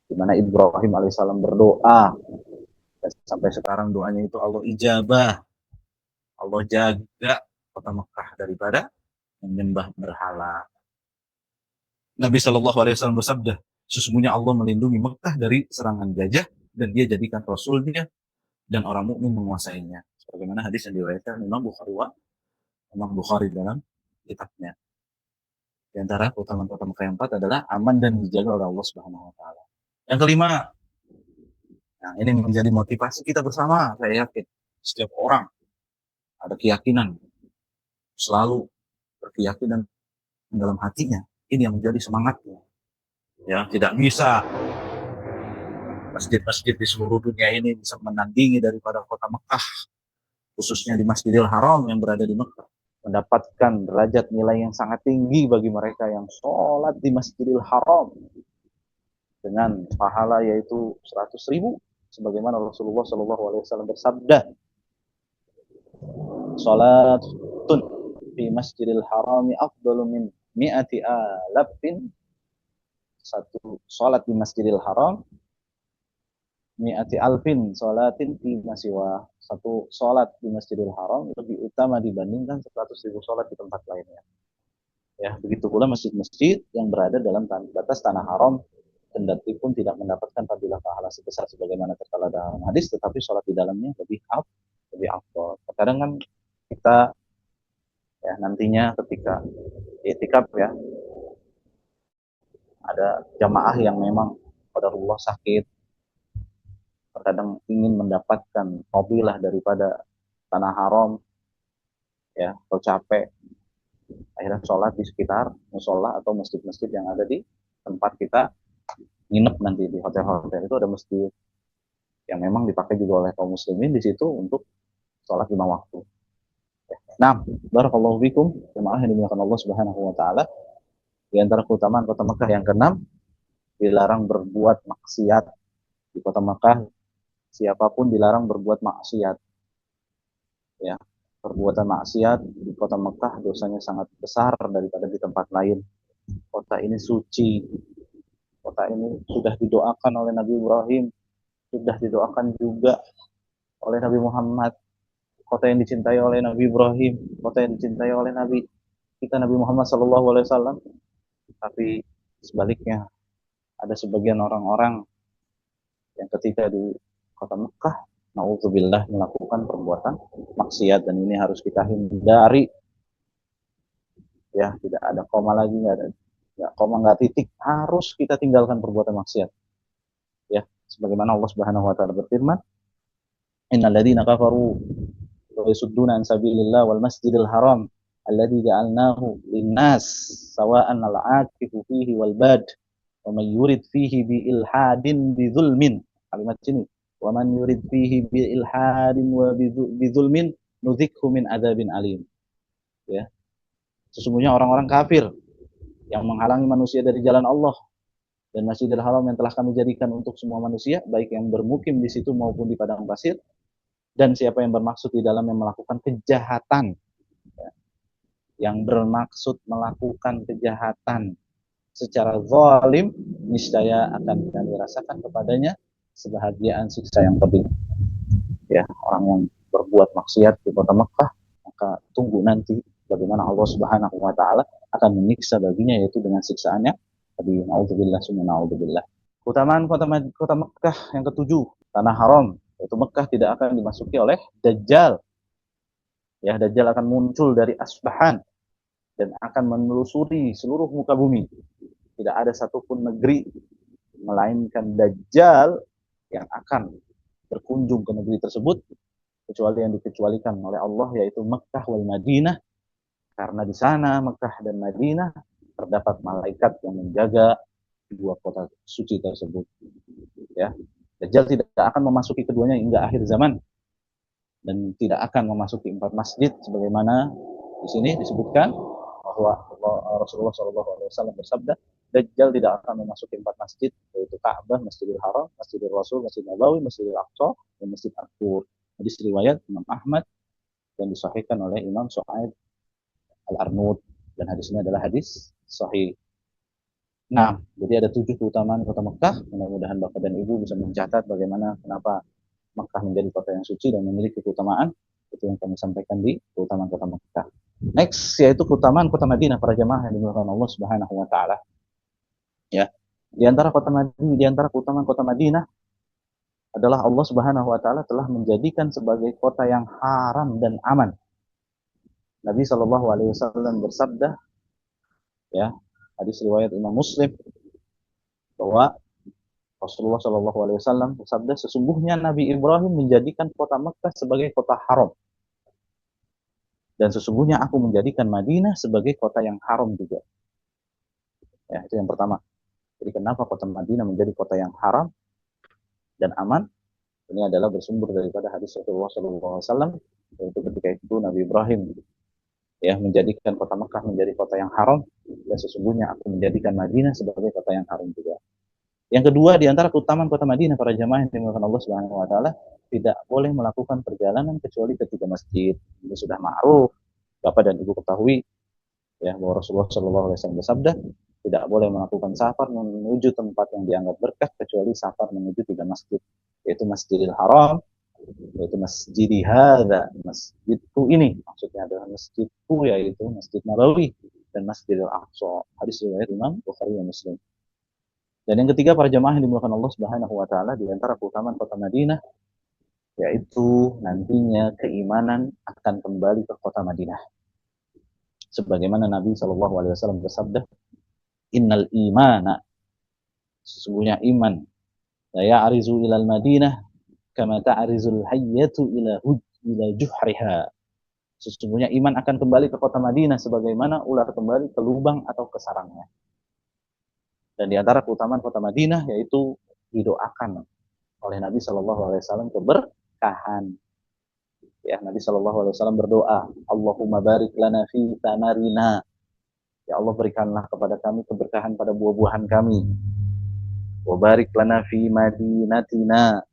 di mana Ibrahim alaihissalam berdoa dan sampai sekarang doanya itu Allah ijabah. Allah jaga kota Mekah daripada menyembah berhala. Nabi Shallallahu Alaihi Wasallam bersabda, sesungguhnya Allah melindungi Mekah dari serangan gajah dan Dia jadikan Rasulnya dan orang mukmin menguasainya. Sebagaimana hadis yang diriwayatkan Imam Bukhari dalam kitabnya. Di antara keutamaan kota Mekah yang empat adalah aman dan dijaga oleh Allah Subhanahu Wa Taala. Yang kelima, nah ini menjadi motivasi kita bersama. Saya yakin setiap orang ada keyakinan selalu berkeyakinan dalam hatinya. Ini yang menjadi semangatnya. Ya, tidak bisa masjid-masjid di seluruh dunia ini bisa menandingi daripada kota Mekah, khususnya di Masjidil Haram yang berada di Mekah. Mendapatkan derajat nilai yang sangat tinggi bagi mereka yang sholat di Masjidil Haram dengan pahala yaitu 100.000, sebagaimana Rasulullah SAW bersabda, "Sholatun fi Masjidil Harami afdalu min mi'ati alafin." Satu sholat di Masjidil Haram mi'ati alfin sholatin fi masiwa. Satu sholat di Masjidil Haram lebih utama dibandingkan 100.000 sholat di tempat lainnya. Ya, begitu pula masjid-masjid yang berada dalam batas tanah haram, kendati pun tidak mendapatkan fadilah pahala sebesar sebagaimana tertera dalam hadis, tetapi sholat di dalamnya lebih afdal. Terkadang kan kita ya nantinya ketika i'tikaf ya, ada jamaah yang memang qadarullah sakit, terkadang ingin mendapatkan fadilah daripada tanah haram ya, atau capek, akhirnya sholat di sekitar musola atau masjid-masjid yang ada di tempat kita nginep nanti. Di hotel-hotel itu ada masjid yang memang dipakai juga oleh kaum muslimin di situ untuk sholat 5 waktu. Nah, barakallahu fikum, jemaah yang dimuliakan Allah Subhanahu wa taala, di antara keutamaan kota Mekah yang keenam, dilarang berbuat maksiat. Di kota Mekah siapapun dilarang berbuat maksiat. Ya, perbuatan maksiat di kota Mekah dosanya sangat besar daripada di tempat lain. Kota ini suci. Kota ini sudah didoakan oleh Nabi Ibrahim, sudah didoakan juga oleh Nabi Muhammad. Kota yang dicintai oleh Nabi Ibrahim, kota yang dicintai oleh Nabi kita Nabi Muhammad SAW. Tapi sebaliknya, ada sebagian orang-orang yang ketika di kota Mekah, na'udzubillah, melakukan perbuatan maksiat, dan ini harus kita hindari. Ya, tidak ada koma lagi, nggak koma, nggak titik, harus kita tinggalkan perbuatan maksiat. Ya, sebagaimana Allah Subhanahu wa taala berfirman, "Innal ladzina kafaru wa yasudduna an sabilillah wal masjidil haram alladzi ja'alnahu linnas sawa'an al-'akifu fihi wal bad wa man yurid fihi bi ilhadin bi dzulmin." Kalimat ini, "Wa man yurid fihi bi ilhadin wa bi dzulmin nudzikhu min adzabin alim." Ya. Sesungguhnya orang-orang kafir yang menghalangi manusia dari jalan Allah dan Masjidil Haram yang telah kami jadikan untuk semua manusia, baik yang bermukim di situ maupun di padang pasir, dan siapa yang bermaksud di dalamnya melakukan kejahatan, ya, yang bermaksud melakukan kejahatan secara zalim, niscaya akan kami rasakan kepadanya sebahagiaan siksa yang pedih. Ya, orang yang berbuat maksiat di kota Mekah, maka tunggu nanti bagaimana Allah Subhanahu wa taala akan menyiksa baginya, yaitu dengan siksaannya. Tadi naudzubillah summa naudzubillah. Keutamaan kota Mekah yang ketujuh, tanah haram, yaitu Mekah tidak akan dimasuki oleh Dajjal. Ya, Dajjal akan muncul dari Asbahan dan akan menelusuri seluruh muka bumi. Tidak ada satupun negeri melainkan Dajjal yang akan berkunjung ke negeri tersebut, kecuali yang dikecualikan oleh Allah, yaitu Mekah wal Madinah, karena di sana Mekah dan Madinah terdapat malaikat yang menjaga dua kota suci tersebut. Ya, Dajjal tidak akan memasuki keduanya hingga akhir zaman, dan tidak akan memasuki 4 masjid sebagaimana di sini disebutkan bahwa Rasulullah SAW bersabda, Dajjal tidak akan memasuki 4 masjid, yaitu Ka'bah, Masjidil Haram, Masjidil Rasul, Masjid Nabawi, Masjidil Aqsa, dan Masjid Al-Qur. Hadis riwayat Imam Ahmad dan disahihkan oleh Imam Su'aib Al-Arnud, dan hadis ini adalah hadis sahih. Nah, jadi ada 7 keutamaan kota Mekah. Mudah-mudahan Bapak dan Ibu bisa mencatat bagaimana kenapa Mekah menjadi kota yang suci dan memiliki keutamaan. Itu yang kami sampaikan di keutamaan kota Mekah. Next, yaitu keutamaan kota Madinah, para jemaah yang dimuliakan Allah Subhanahu wa taala. Ya. Di antara keutamaan kota Madinah adalah Allah Subhanahu wa taala telah menjadikan sebagai kota yang haram dan aman. Nabi Shallallahu alaihi wasallam bersabda, ya, hadis riwayat Imam Muslim, bahwa Rasulullah Shallallahu alaihi wasallam bersabda, sesungguhnya Nabi Ibrahim menjadikan kota Mekah sebagai kota haram. Dan sesungguhnya aku menjadikan Madinah sebagai kota yang haram juga. Ya, itu yang pertama. Jadi kenapa kota Madinah menjadi kota yang haram dan aman? Ini adalah bersumber daripada hadis Rasulullah SAW, yaitu ketika itu Nabi Ibrahim ya menjadikan kota Mekah menjadi kota yang haram, dan sesungguhnya aku menjadikan Madinah sebagai kota yang haram juga. Yang kedua, di antara keutamaan kota Madinah, para jamaah yang dimuliakan Allah Subhanahu wa taala, tidak boleh melakukan perjalanan kecuali ke tiga masjid. Ini sudah ma'ruf. Bapak dan Ibu ketahui ya bahwa Rasulullah Shallallahu alaihi wasallam bersabda, tidak boleh melakukan safar menuju tempat yang dianggap berkah kecuali safar menuju tiga masjid, yaitu Masjidil Haram, yaitu Masjid Hadza, masjidku ini, maksudnya adalah masjidku, yaitu Masjid Nabawi dan Masjidil Aqsa. Hadis riwayat Imam Bukhari dan Muslim. Dan yang ketiga, para jamaah yang dimuliakan Allah Subhanahu wa taala, di antara keutamaan kota Madinah yaitu nantinya keimanan akan kembali ke kota Madinah. Sebagaimana Nabi Shallallahu alaihi wasallam bersabda, "Innal imana", sesungguhnya iman, la ya'rizu ilal Madinah kama ta'rizul hayyatu ila juhriha. Sesungguhnya iman akan kembali ke kota Madinah sebagaimana ular kembali ke lubang atau ke sarangnya. Dan di antara keutamaan kota Madinah yaitu didoakan oleh Nabi Shallallahu alaihi wasallam keberkahan. Ya, Nabi Shallallahu alaihi wasallam berdoa, Allahumma barik lana fi tamarina. Ya Allah, berikanlah kepada kami keberkahan pada buah-buahan kami. Wa barik lana fi madinatina.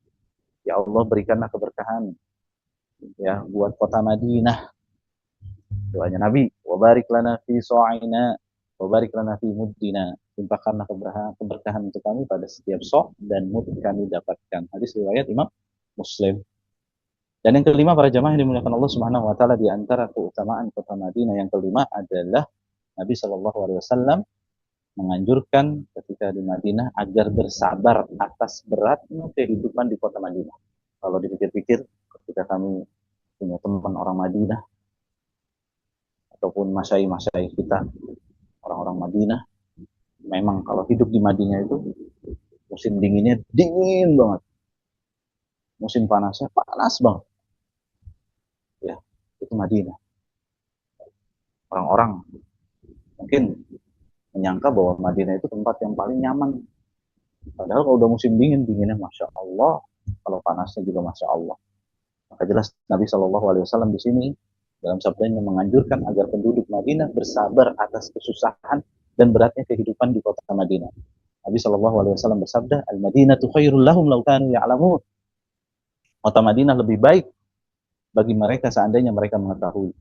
Ya Allah, berikanlah keberkahan ya buat kota Madinah. Doanya Nabi, wa barik lana fi sa'ina, wa barik lana fi muddina. Timpakanlah keberkahan untuk kami pada setiap sok dan mud kami dapatkan. Hadis riwayat Imam Muslim. Dan yang kelima, para jamaah yang dimuliakan Allah Subhanahu wa taala, di antara keutamaan kota Madinah yang kelima adalah Nabi Shallallahu alaihi wasallam menganjurkan ketika di Madinah agar bersabar atas beratnya kehidupan di kota Madinah. Kalau dipikir-pikir, ketika kami punya teman orang Madinah ataupun masyai-masyai kita, orang-orang Madinah, memang kalau hidup di Madinah itu musim dinginnya dingin banget, musim panasnya panas banget. Ya, itu Madinah. Orang-orang mungkin menyangka bahwa Madinah itu tempat yang paling nyaman. Padahal kalau udah musim dingin, dinginnya Masya Allah. Kalau panasnya juga Masya Allah. Maka jelas Nabi Shallallahu alaihi wasallam di sini dalam sabdanya menganjurkan agar penduduk Madinah bersabar atas kesusahan dan beratnya kehidupan di kota Madinah. Nabi Shallallahu alaihi wasallam bersabda, "Al-Madinatu khairul lahum law kanu ya'lamun." Kota Madinah lebih baik bagi mereka seandainya mereka mengetahui.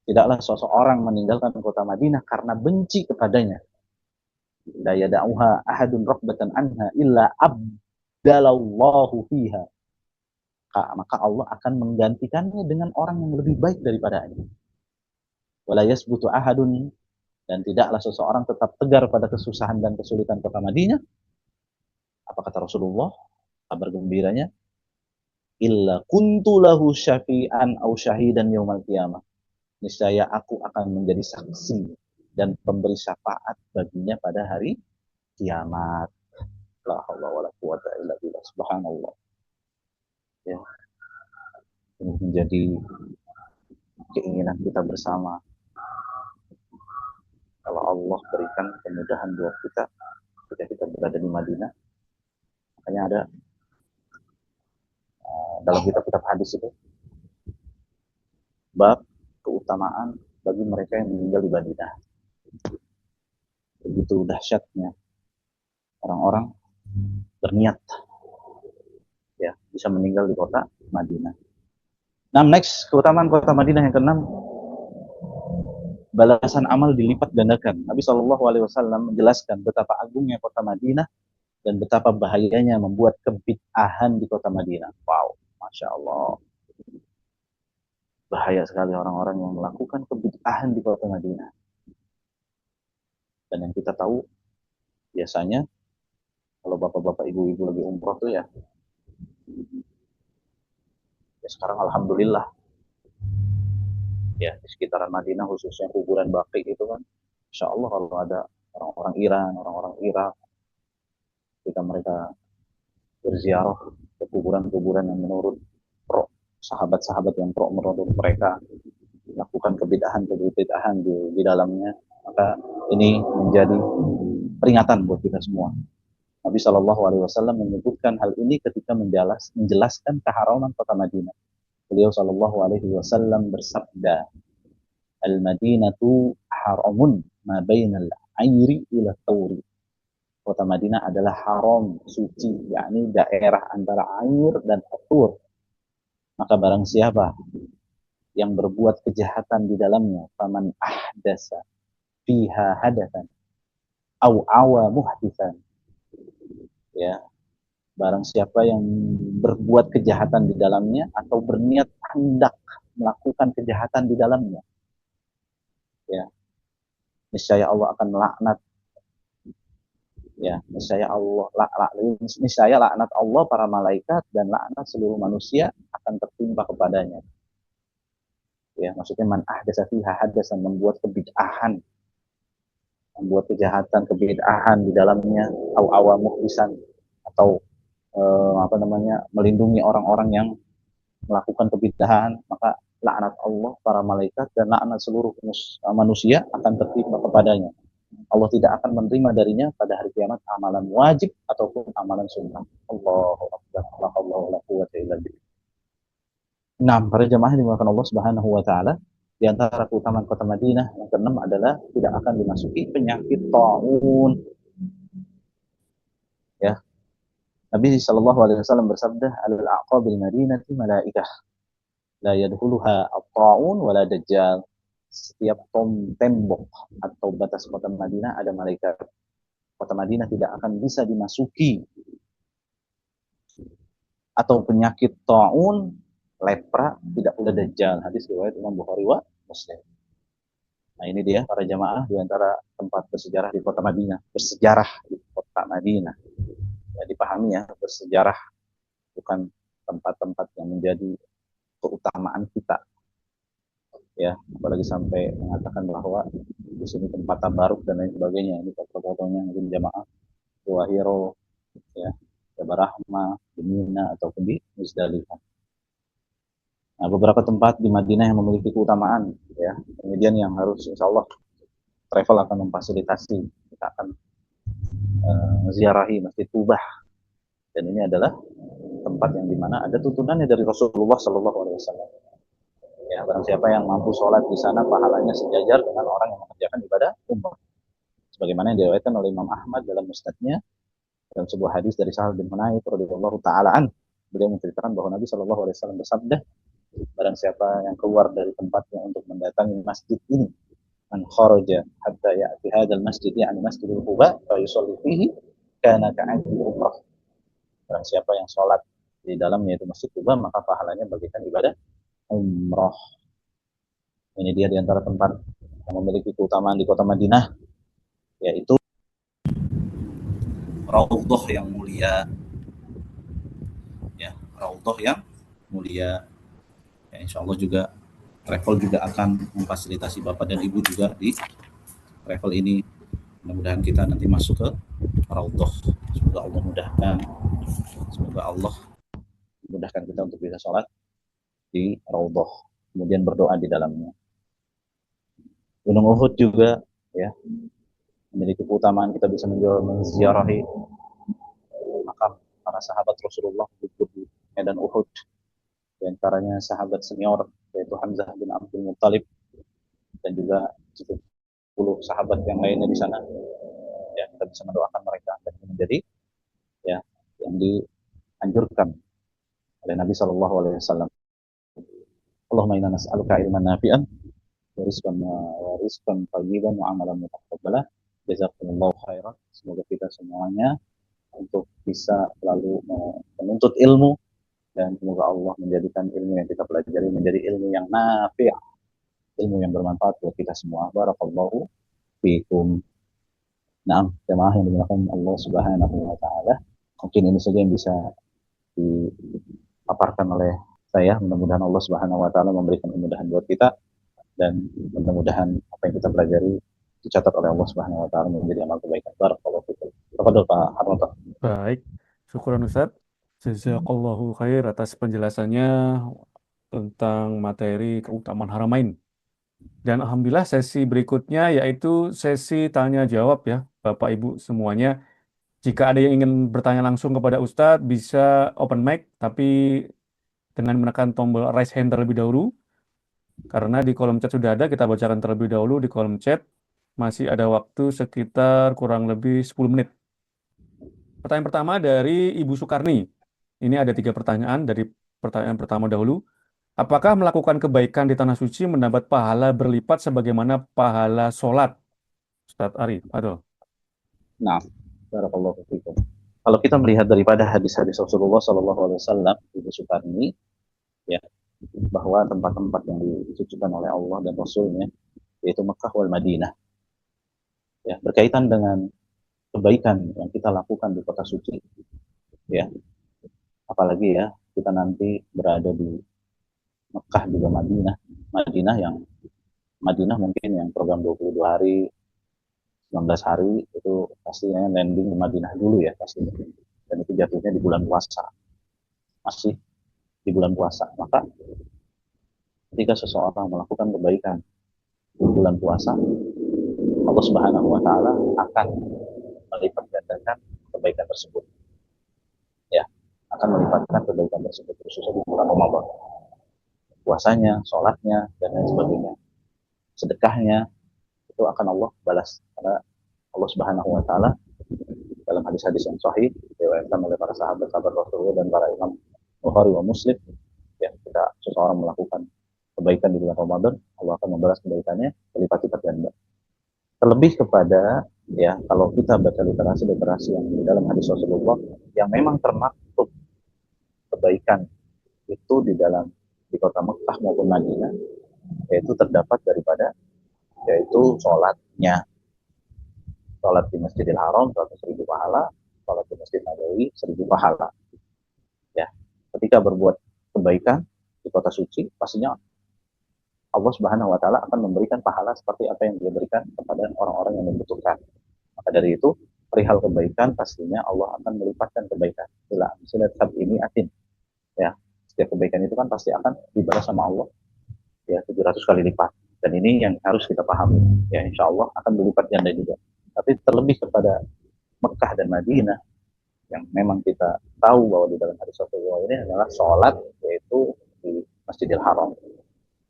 Tidaklah seseorang meninggalkan kota Madinah karena benci kepadanya. La yada'uha ahadun rabbatan anha illa abdalallahu fiha. Maka Allah akan menggantikannya dengan orang yang lebih baik daripadanya. Wala yasbutu ahadun, dan tidaklah seseorang tetap tegar pada kesusahan dan kesulitan kota Madinah. Apa kata Rasulullah? Kabar gembiranya, illa kuntu lahu syafi'an au syahidan yaumal qiyamah. Niscaya aku akan menjadi saksi dan pemberi syafaat baginya pada hari kiamat. La haula wala quwata illa billah. Subhanallah. Ya, ini menjadi keinginan kita bersama. Kalau Allah berikan kemudahan buat kita ketika kita berada di Madinah. Makanya ada dalam kitab-kitab hadis itu bab keutamaan bagi mereka yang meninggal di Madinah. Begitu dahsyatnya orang-orang berniat ya bisa meninggal di kota Madinah. Nah, next keutamaan kota Madinah yang keenam, balasan amal dilipat gandakan. Nabi Shallallahu alaihi wasallam menjelaskan betapa agungnya kota Madinah dan betapa bahayanya membuat kebid'ahan di kota Madinah. Wow, Masya Allah. Bahaya sekali orang-orang yang melakukan kebid'ahan di kota Madinah. Dan yang kita tahu, biasanya kalau bapak-bapak ibu-ibu lagi umroh tuh ya sekarang alhamdulillah ya di sekitaran Madinah khususnya kuburan Baqi itu kan, Insya Allah kalau ada orang-orang Iran, orang-orang Irak, ketika mereka berziarah ke kuburan-kuburan yang menurut pro sahabat-sahabat yang pro menurut mereka, lakukan kebid'ahan di dalamnya, maka ini menjadi peringatan buat kita semua. Nabi Shallallahu Alaihi Wasallam menyebutkan hal ini ketika menjelaskan keharaman kota Madinah. Beliau Shallallahu Alaihi Wasallam bersabda, Al-Madinatu haramun ma bainal airi ila tauri. Kota Madinah adalah haram, suci, yakni daerah antara air dan atur. Maka barang siapa yang berbuat kejahatan di dalamnya, faman ahdasa fiha hadatsan au awa muhdisan, ya, barang siapa yang berbuat kejahatan di dalamnya atau berniat hendak melakukan kejahatan di dalamnya, ya, niscaya Allah akan melaknat, ya, niscaya laknat Allah, para malaikat, dan laknat seluruh manusia akan tertimpa kepadanya. Ya, maksudnya man ahdatsa fiha hadatsan, membuat kebid'ahan, membuat kejahatan kebid'ahan di dalamnya, au awamuh bisan, atau melindungi orang-orang yang melakukan kebid'ahan, maka laknat Allah, para malaikat, dan laknat seluruh manusia akan tertimpa kepadanya. Allah tidak akan menerima darinya pada hari kiamat amalan wajib ataupun amalan sunnah. Allahu akbar. La quwwata illa billah. Nah, para jemaah yang dimuliakan Allah Subhanahu wa taala, di antara keutamaan kota Madinah yang keenam adalah tidak akan dimasuki penyakit taun. Ya. Nabi sallallahu alaihi wasallam bersabda, "Al-aqabil madinati malaikah, la yadkhuluha at-taun wala dajjal." Setiap tembok atau batas kota Madinah ada malaikat. Kota Madinah tidak akan bisa dimasuki atau penyakit taun, lepra, tidak pula dajjal. Hadis riwayat Imam Bukhari wa Muslim. Nah, ini dia para jamaah di antara tempat bersejarah di kota Madinah. Bersejarah di kota Madinah. Ya, dipahami ya, bersejarah bukan tempat-tempat yang menjadi keutamaan kita. Ya, apalagi sampai mengatakan bahwa di sini tempat tabaruk dan lain sebagainya. Ini foto-fotonya mungkin jamaah Wahiro, ya, Jabarahma, di Mina ataupun di Muzdalifah. Nah, beberapa tempat di Madinah yang memiliki keutamaan, ya, kemudian yang harus insya Allah travel akan memfasilitasi, kita akan ziarahi Masjid Tubah, dan ini adalah tempat yang dimana ada tuntunannya dari Rasulullah Shallallahu Alaihi Wasallam. Ya, barang siapa yang mampu sholat di sana, pahalanya sejajar dengan orang yang mengerjakan ibadah umrah. Sebagaimana yang diriwayatkan oleh Imam Ahmad dalam musnadnya dalam sebuah hadis dari Sa'ad bin Hunayf radhiyallahu ta'ala, beliau menceritakan bahwa Nabi Shallallahu Alaihi Wasallam bersabda, barang siapa yang keluar dari tempatnya untuk mendatangi masjid ini, man kharaja hatta ya'ti hadzal masjid, ya'ni Masjidil Quba, fa yusalli fihi kana ka'adli umrah. Barang siapa yang sholat di dalamnya itu Masjid Quba, maka pahalanya bagikan ibadah umrah. Ini dia di antara tempat yang memiliki keutamaan di kota Madinah, yaitu Raudhah yang mulia, ya, Raudhah yang mulia. Ya, insya Allah juga travel juga akan memfasilitasi Bapak dan Ibu juga di travel ini. Mudah-mudahan kita nanti masuk ke Raudhah. Semoga Allah mudahkan. Semoga Allah mudahkan kita untuk bisa sholat di Raudhah, kemudian berdoa di dalamnya. Gunung Uhud juga, ya, memiliki keutamaan, kita bisa menziarahi makam para sahabat Rasulullah di medan Uhud. Di antaranya sahabat senior yaitu Hamzah bin Abdul Muttalib, dan juga 10 sahabat yang lainnya di sana. Ya, kita bisa mendoakan mereka, dan ini menjadi, ya, yang dianjurkan oleh Nabi Shallallahu Alaihi Wasallam. Allahumma inna nas'aluka ilman nafi'an wa rizqan thayyiban wa amalan mutaqabbalah. Jazakumullahu khairan. Semoga kita semuanya untuk bisa selalu menuntut ilmu, dan semoga Allah menjadikan ilmu yang kita pelajari menjadi ilmu yang nafi', ilmu yang bermanfaat buat kita semua. Barakallahu fiikum. Nah, jemaah yang dimuliakan Allah Subhanahu wa taala, mungkin ini saja yang bisa dipaparkan oleh saya. Mudah-mudahan Allah Subhanahu wa taala memberikan kemudahan buat kita, dan mudah-mudahan apa yang kita pelajari dicatat oleh Allah Subhanahu wa taala menjadi amal kebaikan. Barakallahu fiikum. Tafadhol Pak Harmonto. Baik, syukuran Ustaz. Jazakallahu khair atas penjelasannya tentang materi keutamaan Haramain. Dan alhamdulillah sesi berikutnya yaitu sesi tanya jawab ya, Bapak Ibu semuanya. Jika ada yang ingin bertanya langsung kepada Ustadz, bisa open mic, tapi dengan menekan tombol raise hand terlebih dahulu. Karena di kolom chat sudah ada, kita bacakan terlebih dahulu di kolom chat. Masih ada waktu sekitar kurang lebih 10 menit. Pertanyaan pertama dari Ibu Sukarni. Ini ada 3 pertanyaan dari pertanyaan pertama dahulu. Apakah melakukan kebaikan di tanah suci mendapat pahala berlipat sebagaimana pahala sholat? Ustadz Arif, atau? Nah, barakallahu fiikum. Kalau kita melihat daripada hadis-hadis Rasulullah Shallallahu Alaihi Wasallam, Ibu Sukarni, ya, bahwa tempat-tempat yang disucikan oleh Allah dan Rasulnya, yaitu Mekah wal Madinah, ya, berkaitan dengan kebaikan yang kita lakukan di kota suci, ya, apalagi ya kita nanti berada di Mekah juga Madinah, Madinah yang Madinah mungkin yang program 22 hari, 19 hari itu pastinya landing di Madinah dulu ya pastinya. Dan itu jatuhnya di bulan puasa, masih di bulan puasa. Maka ketika seseorang melakukan kebaikan di bulan puasa, Allah Subhanahu wa taala akan melipat gandakan kebaikan tersebut. Ya, akan melipatkan kebaikan tersebut khususnya di bulan Ramadan. Puasanya, sholatnya, dan lain sebagainya. Sedekahnya itu akan Allah balas karena Allah Subhanahu wa taala dalam hadis-hadis yang sahih diriwayatkan oleh para sahabat Rasulullah dan para imam Bukhari wa Muslim, ya, kita seseorang melakukan kebaikan di bulan Ramadan, Allah akan membalas kebaikannya berlipat-lipat ganda. Terlebih kepada, ya, kalau kita baca literasi yang di dalam hadis Rasulullah yang memang termaktub kebaikan itu di dalam di kota Mekah maupun Madinah, yaitu terdapat daripada yaitu sholat di Masjidil Haram 100.000 pahala, sholat di Masjid Nabawi 1.000 pahala. Ya, ketika berbuat kebaikan di kota suci, pastinya Allah Subhanahu wa taala akan memberikan pahala seperti apa yang dia berikan kepada orang-orang yang membutuhkan. Maka dari itu, perihal kebaikan pastinya Allah akan melipatkan kebaikan. Bila misalnya ini atin, ya, setiap kebaikan itu kan pasti akan dibalas sama Allah, ya, 700 kali lipat. Dan ini yang harus kita pahami, ya, insya Allah akan berlipat ganda juga. Tapi terlebih kepada Mekah dan Madinah yang memang kita tahu bahwa di dalam hadis Rasulullah ini adalah sholat, yaitu di Masjidil Haram.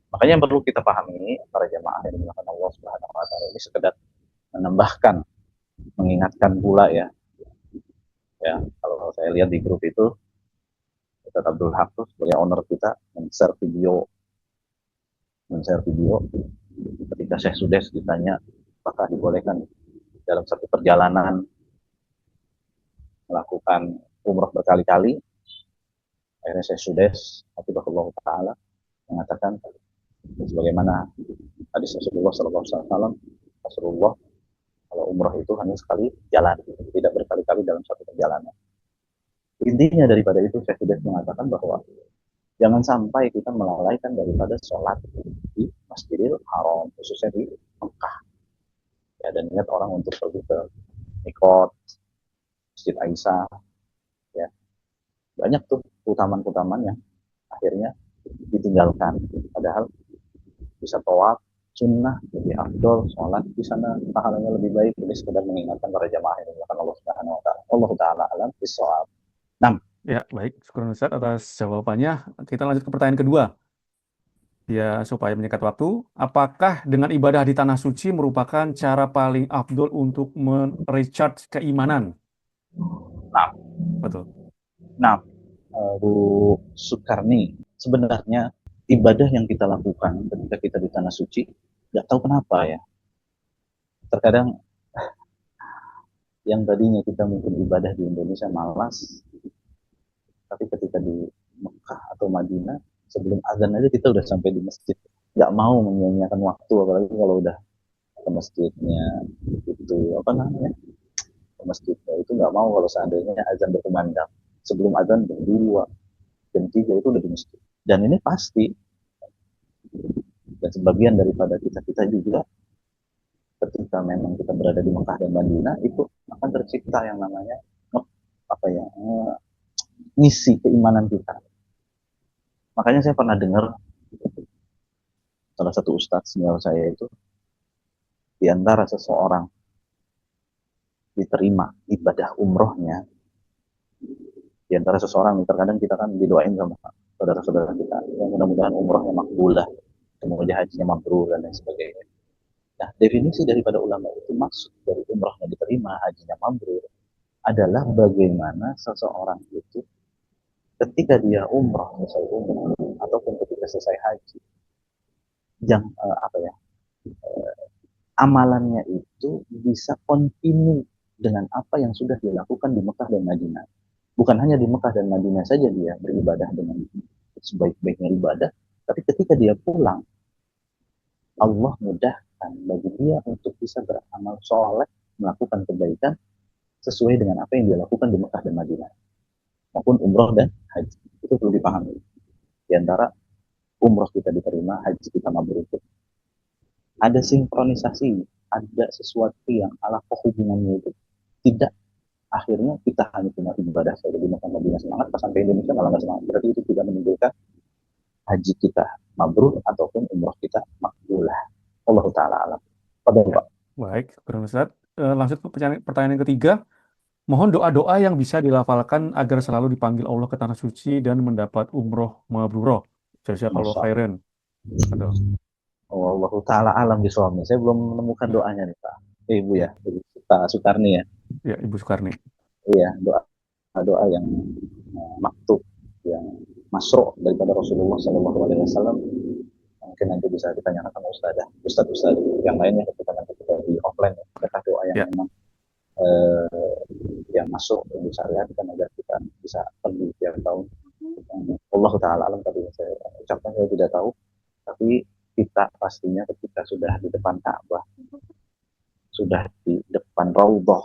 Makanya yang perlu kita pahami para jamaah yang dimuliakan Allah Subhanahu wa taala ini sekedar menambahkan, mengingatkan pula, ya. Ya, kalau saya lihat di grup itu Ustaz Abdul Haq tuh sebagai owner kita men-share video ketika Syekh Sudes ditanya apakah dibolehkan dalam satu perjalanan melakukan umroh berkali-kali. Akhirnya Syekh Sudes hafizahullah taala mengatakan sebagaimana hadis Rasulullah SAW, Rasulullah kalau umroh itu hanya sekali jalan, tidak berkali-kali dalam satu perjalanan. Intinya daripada itu Syekh Sudes mengatakan bahwa jangan sampai kita melalaikan daripada sholat di Masjidil Haram, khususnya di Mekah. Ya, dan ingat orang untuk pergi ke Mikot, Masjid Aisyah, ya, banyak tuh keutamaan-keutamaan yang akhirnya ditinggalkan. Padahal bisa tawaf sunnah lebih afdol, sholat di sana pahalanya lebih baik. Ini sekedar mengingatkan para jamaah yang dimuliakan Allah Subhanahu wa taala. Allah taala alam bisawab. 6. Ya, baik. Syukur Ustaz atas jawabannya. Kita lanjut ke pertanyaan kedua. Ya, supaya menyingkat waktu, apakah dengan ibadah di tanah suci merupakan cara paling afdol untuk merecharge keimanan? Nah, Betul. nah, Bu Sukarni, sebenarnya ibadah yang kita lakukan ketika kita di tanah suci, nggak tahu kenapa ya, terkadang yang tadinya kita mungkin ibadah di Indonesia malas, tapi ketika di Mekah atau Madinah sebelum azan aja kita udah sampai di masjid, nggak mau menyia-nyiakan waktu, apalagi kalau udah ke masjidnya itu apa namanya, ke masjidnya itu nggak mau kalau seandainya azan berkumandang, sebelum azan jam 2 jam 3 itu udah di masjid. Dan ini pasti, dan sebagian daripada kita juga ketika memang kita berada di Mekah dan Madinah itu akan tercipta yang namanya apa ya, ngisi keimanan kita. Makanya saya pernah dengar salah satu ustadz senior saya itu, di antara seseorang diterima ibadah umrohnya, di antara seseorang, terkadang kita kan didoain sama saudara-saudara kita, yang mudah-mudahan umrohnya makbulah, kemudian hajinya mabrur dan lain sebagainya. Nah, definisi daripada ulama itu, maksud dari umrohnya diterima, hajinya mabrur, adalah bagaimana seseorang itu ketika dia umroh, selesai umroh, ataupun ketika selesai haji, yang apa ya, amalannya itu bisa continue dengan apa yang sudah dilakukan di Mekah dan Madinah. Bukan hanya di Mekah dan Madinah saja dia beribadah dengan sebaik-baiknya ibadah, tapi ketika dia pulang, Allah mudahkan bagi dia untuk bisa beramal soleh, melakukan kebaikan sesuai dengan apa yang dia lakukan di Mekah dan Madinah, maupun umroh dan haji. Itu perlu dipahami. Di antara umroh kita diterima, haji kita mabrur, ada sinkronisasi, ada sesuatu yang ala hubungannya itu. Tidak akhirnya kita hanya punya ibadah saja di Mekah Madinah semangat, pas sampai Indonesia malah nggak semangat. Berarti itu tidak menimbulkan haji kita mabrur ataupun umroh kita makbulah. Allah Ta'ala alam. Pada Ya, Pak. baik, Bro Ustaz. Lanjut ke pertanyaan yang ketiga. Mohon doa-doa yang bisa dilafalkan agar selalu dipanggil Allah ke tanah suci dan mendapat umroh mabrurah. Jazakallahu Masya Allah. khairan. Aduh. Oh, Allah Ta'ala alam di suami. Saya belum menemukan doanya nih Pak. Ibu ya, Ya, Pak Sukarni ya. ya Ibu Sukarni. Iya, doa yang maktub, yang masuk daripada Rasulullah Shallallahu Alaihi Wasallam. Mungkin nanti bisa ditanyakan sama Ustadz yang lainnya ketika nanti kita di offline, ya. Adakah doa yang Ya, memang yang masuk untuk syariat kan, agar kita bisa pergi tiap tahun. Allah Ta'ala alam, tadi saya ucapkan saya tidak tahu, tapi kita pastinya ketika sudah di depan Ka'bah, sudah di depan Raudhah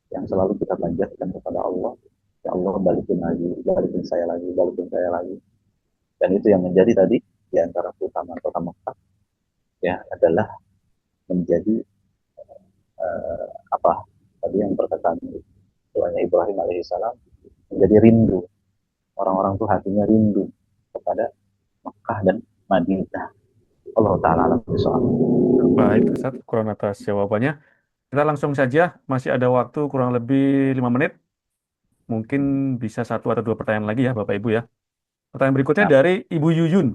yang selalu kita panjatkan kepada Allah, ya Allah balikin lagi, balikin saya lagi, balikin saya lagi. Dan itu yang menjadi tadi di antara keutamaan kota Mekah ya, adalah menjadi apa tadi yang perkataan doanya Ibrahim alaihissalam, menjadi rindu, orang-orang tuh hatinya rindu kepada Mekah dan Madinah. Allah Ta'ala alam soal. baik Ustaz. Kurang atas jawabannya. Kita langsung saja. Masih ada waktu kurang lebih 5 menit. Mungkin bisa satu atau dua pertanyaan lagi ya Bapak Ibu ya. Pertanyaan berikutnya Nah, dari Ibu Yuyun.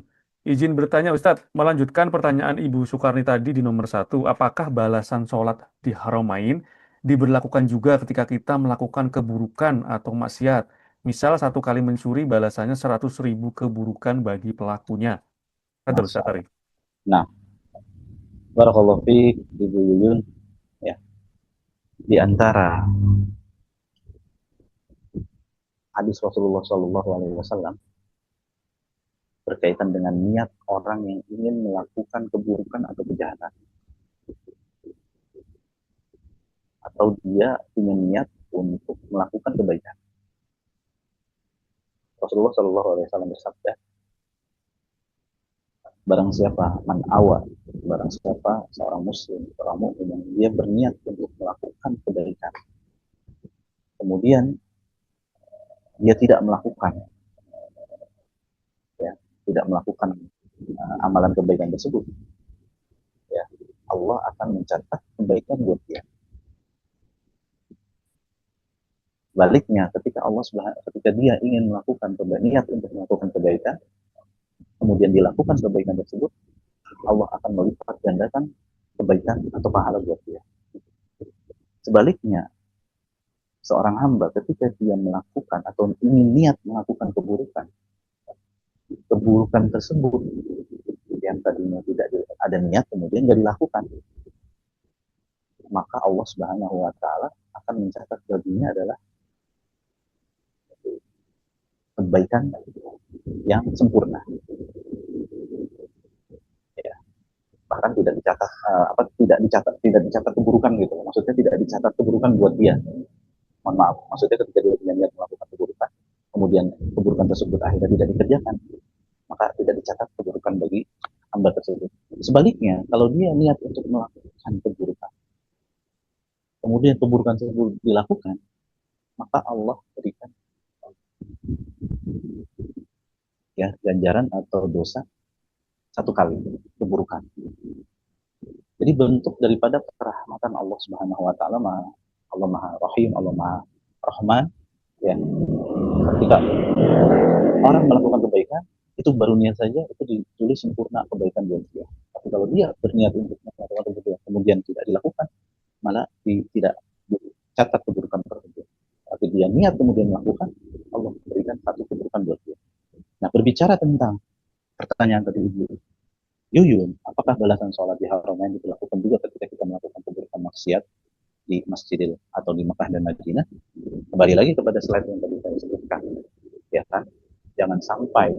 Izin bertanya Ustadz, melanjutkan pertanyaan Ibu Sukarni tadi di nomor satu, apakah balasan sholat di Haramain diberlakukan juga ketika kita melakukan keburukan atau maksiat? Misal satu kali mencuri balasannya 100.000 keburukan bagi pelakunya. Ada Masya Ustadz Allah. Arif. Nah, barakallahu fiik Ibu Yuyun, ya, di antara hadis Rasulullah Shallallahu Alaihi Wasallam berkaitan dengan niat orang yang ingin melakukan keburukan atau kejahatan, atau dia punya niat untuk melakukan kebaikan. Rasulullah Shallallahu Alaihi Wasallam bersabda, barang siapa man awal, barang siapa seorang muslim, seorang mukmin yang dia berniat untuk melakukan kebaikan, kemudian dia tidak melakukan, ya, tidak melakukan amalan kebaikan tersebut, ya, Allah akan mencatat kebaikan buat dia. Baliknya, ketika dia ingin melakukan kebaikan, niat untuk melakukan kebaikan, kemudian dilakukan kebaikan tersebut, Allah akan melipat gandakan kebaikan atau pahala buat dia. Sebaliknya, seorang hamba ketika dia melakukan atau ingin niat melakukan keburukan, keburukan tersebut yang tadinya tidak ada niat kemudian tidak dilakukan, maka Allah Subhanahu wa taala akan mencatat baginya adalah kebaikan yang sempurna. Ya, bahkan tidak dicatat keburukan gitu. Maksudnya tidak dicatat keburukan buat dia. Mohon maaf. Maksudnya ketika dia punya niat melakukan keburukan, kemudian keburukan tersebut akhirnya tidak dikerjakan, maka tidak dicatat keburukan bagi hamba tersebut. Sebaliknya, kalau dia niat untuk melakukan keburukan, kemudian keburukan tersebut dilakukan, maka Allah berikan ya ganjaran atau dosa satu kali keburukan. Jadi bentuk daripada kerahmatan Allah Subhanahu wa taala, Allah Maha Rahim, Allah Maha Rahman, ya. Ketika orang melakukan kebaikan, itu baru niat saja itu ditulis sempurna kebaikan buat dia. Tapi kalau dia berniat untuk melakukan kebaikan kemudian tidak dilakukan, malah tidak dicatat keburukan tersebut. Tapi dia niat kemudian melakukan, Allah berikan satu keburukan buat dia. Nah, berbicara tentang pertanyaan tadi Ibu Yuyun, apakah balasan sholat di Haramain dilakukan juga ketika kita melakukan keburukan maksiat di Masjidil atau di Mekah dan Madinah? Kembali lagi kepada slide yang tadi saya sebutkan, ya kan? Jangan sampai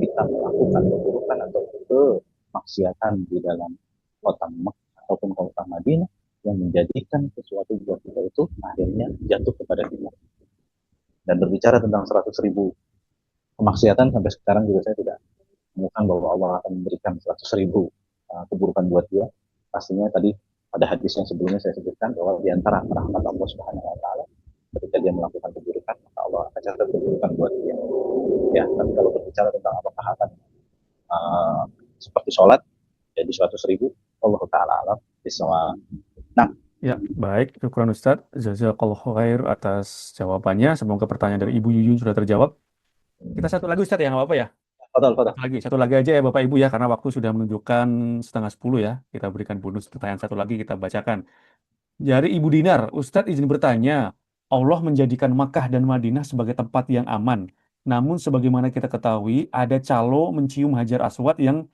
kita melakukan keburukan atau kemaksiatan di dalam kota Mekah ataupun kota Madinah yang menjadikan sesuatu buat kita itu akhirnya jatuh kepada kita. Dan berbicara tentang 100.000 kemaksiatan, sampai sekarang juga saya tidak menemukan bahwa Allah akan memberikan 100.000 keburukan buat dia. Pastinya tadi pada hadis yang sebelumnya saya sebutkan bahwa di antara rahmat Allah Subhanahu wa taala ketika dia melakukan keburukan, maka Allah akan catat keburukan buat dia. Ya, tapi kalau berbicara tentang apakah akan seperti sholat jadi 100.000, Allah taala alam bisawab. Nah, Ya, baik. Syukran Ustadz. Jazakallahu khair atas jawabannya. Semoga pertanyaan dari Ibu Yuyun sudah terjawab. Kita satu lagi Ustadz ya, nggak apa-apa ya? Fadal. Satu lagi aja ya Bapak Ibu ya, karena waktu sudah menunjukkan 9:30 ya. Kita berikan bonus pertanyaan satu lagi, kita bacakan. Dari Ibu Dinar, Ustadz izin bertanya, Allah menjadikan Makkah dan Madinah sebagai tempat yang aman. Namun sebagaimana kita ketahui, ada calo mencium Hajar Aswad yang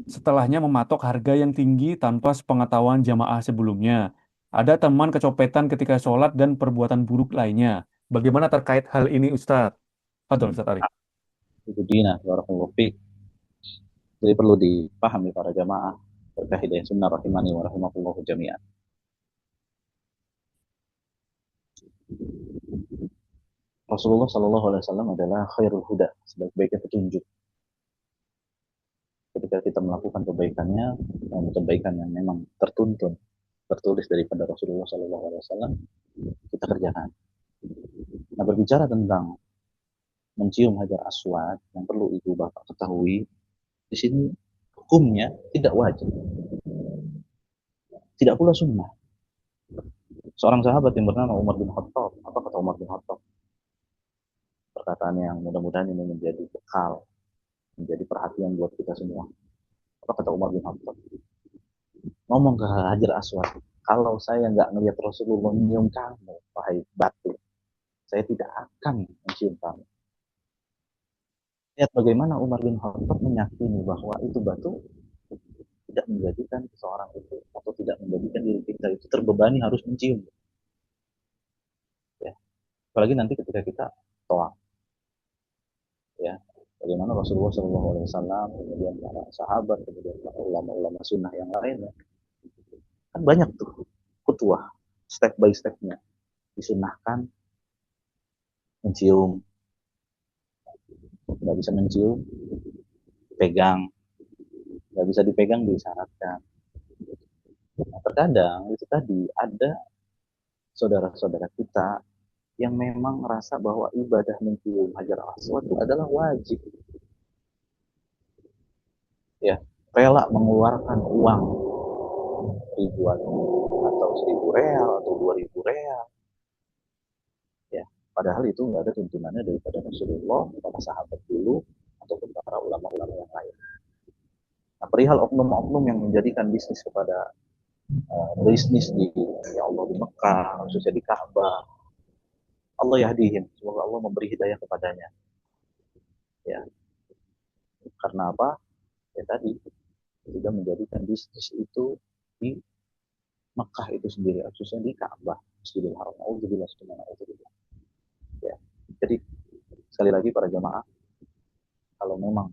setelahnya mematok harga yang tinggi tanpa sepengetahuan jamaah sebelumnya. Ada teman kecopetan ketika sholat dan perbuatan buruk lainnya. Bagaimana terkait hal ini Ustadz? Fadol Ustadz Arif. Itu dina, barakallahu fiik. Jadi perlu dipahami para jamaah berkah hidayah sunnah rahimani wa rahimakumullah jami'an. Rasulullah Shallallahu Alaihi Wasallam adalah khairul huda, sebaik-baiknya petunjuk. Ketika kita melakukan kebaikannya, kebaikan yang memang tertulis daripada Rasulullah Shallallahu Alaihi Wasallam, kita kerjakan. Nah, berbicara tentang mencium hajar aswad, yang perlu ibu bapak ketahui, di sini hukumnya tidak wajib, tidak pula sunnah. Seorang sahabat yang bernama Umar bin Khattab, apa kata Umar bin Khattab? Perkataan yang mudah-mudahan ini menjadi bekal, menjadi perhatian buat kita semua. Apa kata Umar bin Khattab? Ngomong ke Hajar Aswad, kalau saya nggak ngelihat Rasulullah menyium kamu, wahai batu, saya tidak akan mencium kamu. Lihat bagaimana Umar bin Khattab meyakini bahwa itu batu tidak menjadikan seseorang itu atau tidak menjadikan diri kita itu terbebani harus mencium. Ya. Apalagi nanti ketika kita toa, ya, bagaimana Rasulullah SAW, kemudian para sahabat, kemudian para ulama-ulama sunnah yang lainnya, kan banyak tuh kutuah, step by stepnya disunahkan mencium, nggak bisa mencium, pegang, nggak bisa dipegang disyaratkan. Nah, terkadang itu tadi ada saudara-saudara kita yang memang merasa bahwa ibadah mencium hajar aswad itu adalah wajib, ya, rela mengeluarkan uang ribuan atau 1.000 real atau 2.000 real, ya, padahal itu nggak ada tuntunannya daripada Rasulullah, para sahabat dulu ataupun para ulama-ulama yang lain. Nah, perihal oknum-oknum yang menjadikan bisnis kepada bisnis di ya Allah di Mekah, khususnya di Ka'bah, Allah yahdihim, semoga Allah memberi hidayah kepadanya. Ya, karena apa? Ya tadi sudah menjadikan bisnis itu di Mekah itu sendiri, khususnya di Ka'bah, Masjidil Haram. Auzubillah subhanahu. Ya. Jadi sekali lagi para jamaah, kalau memang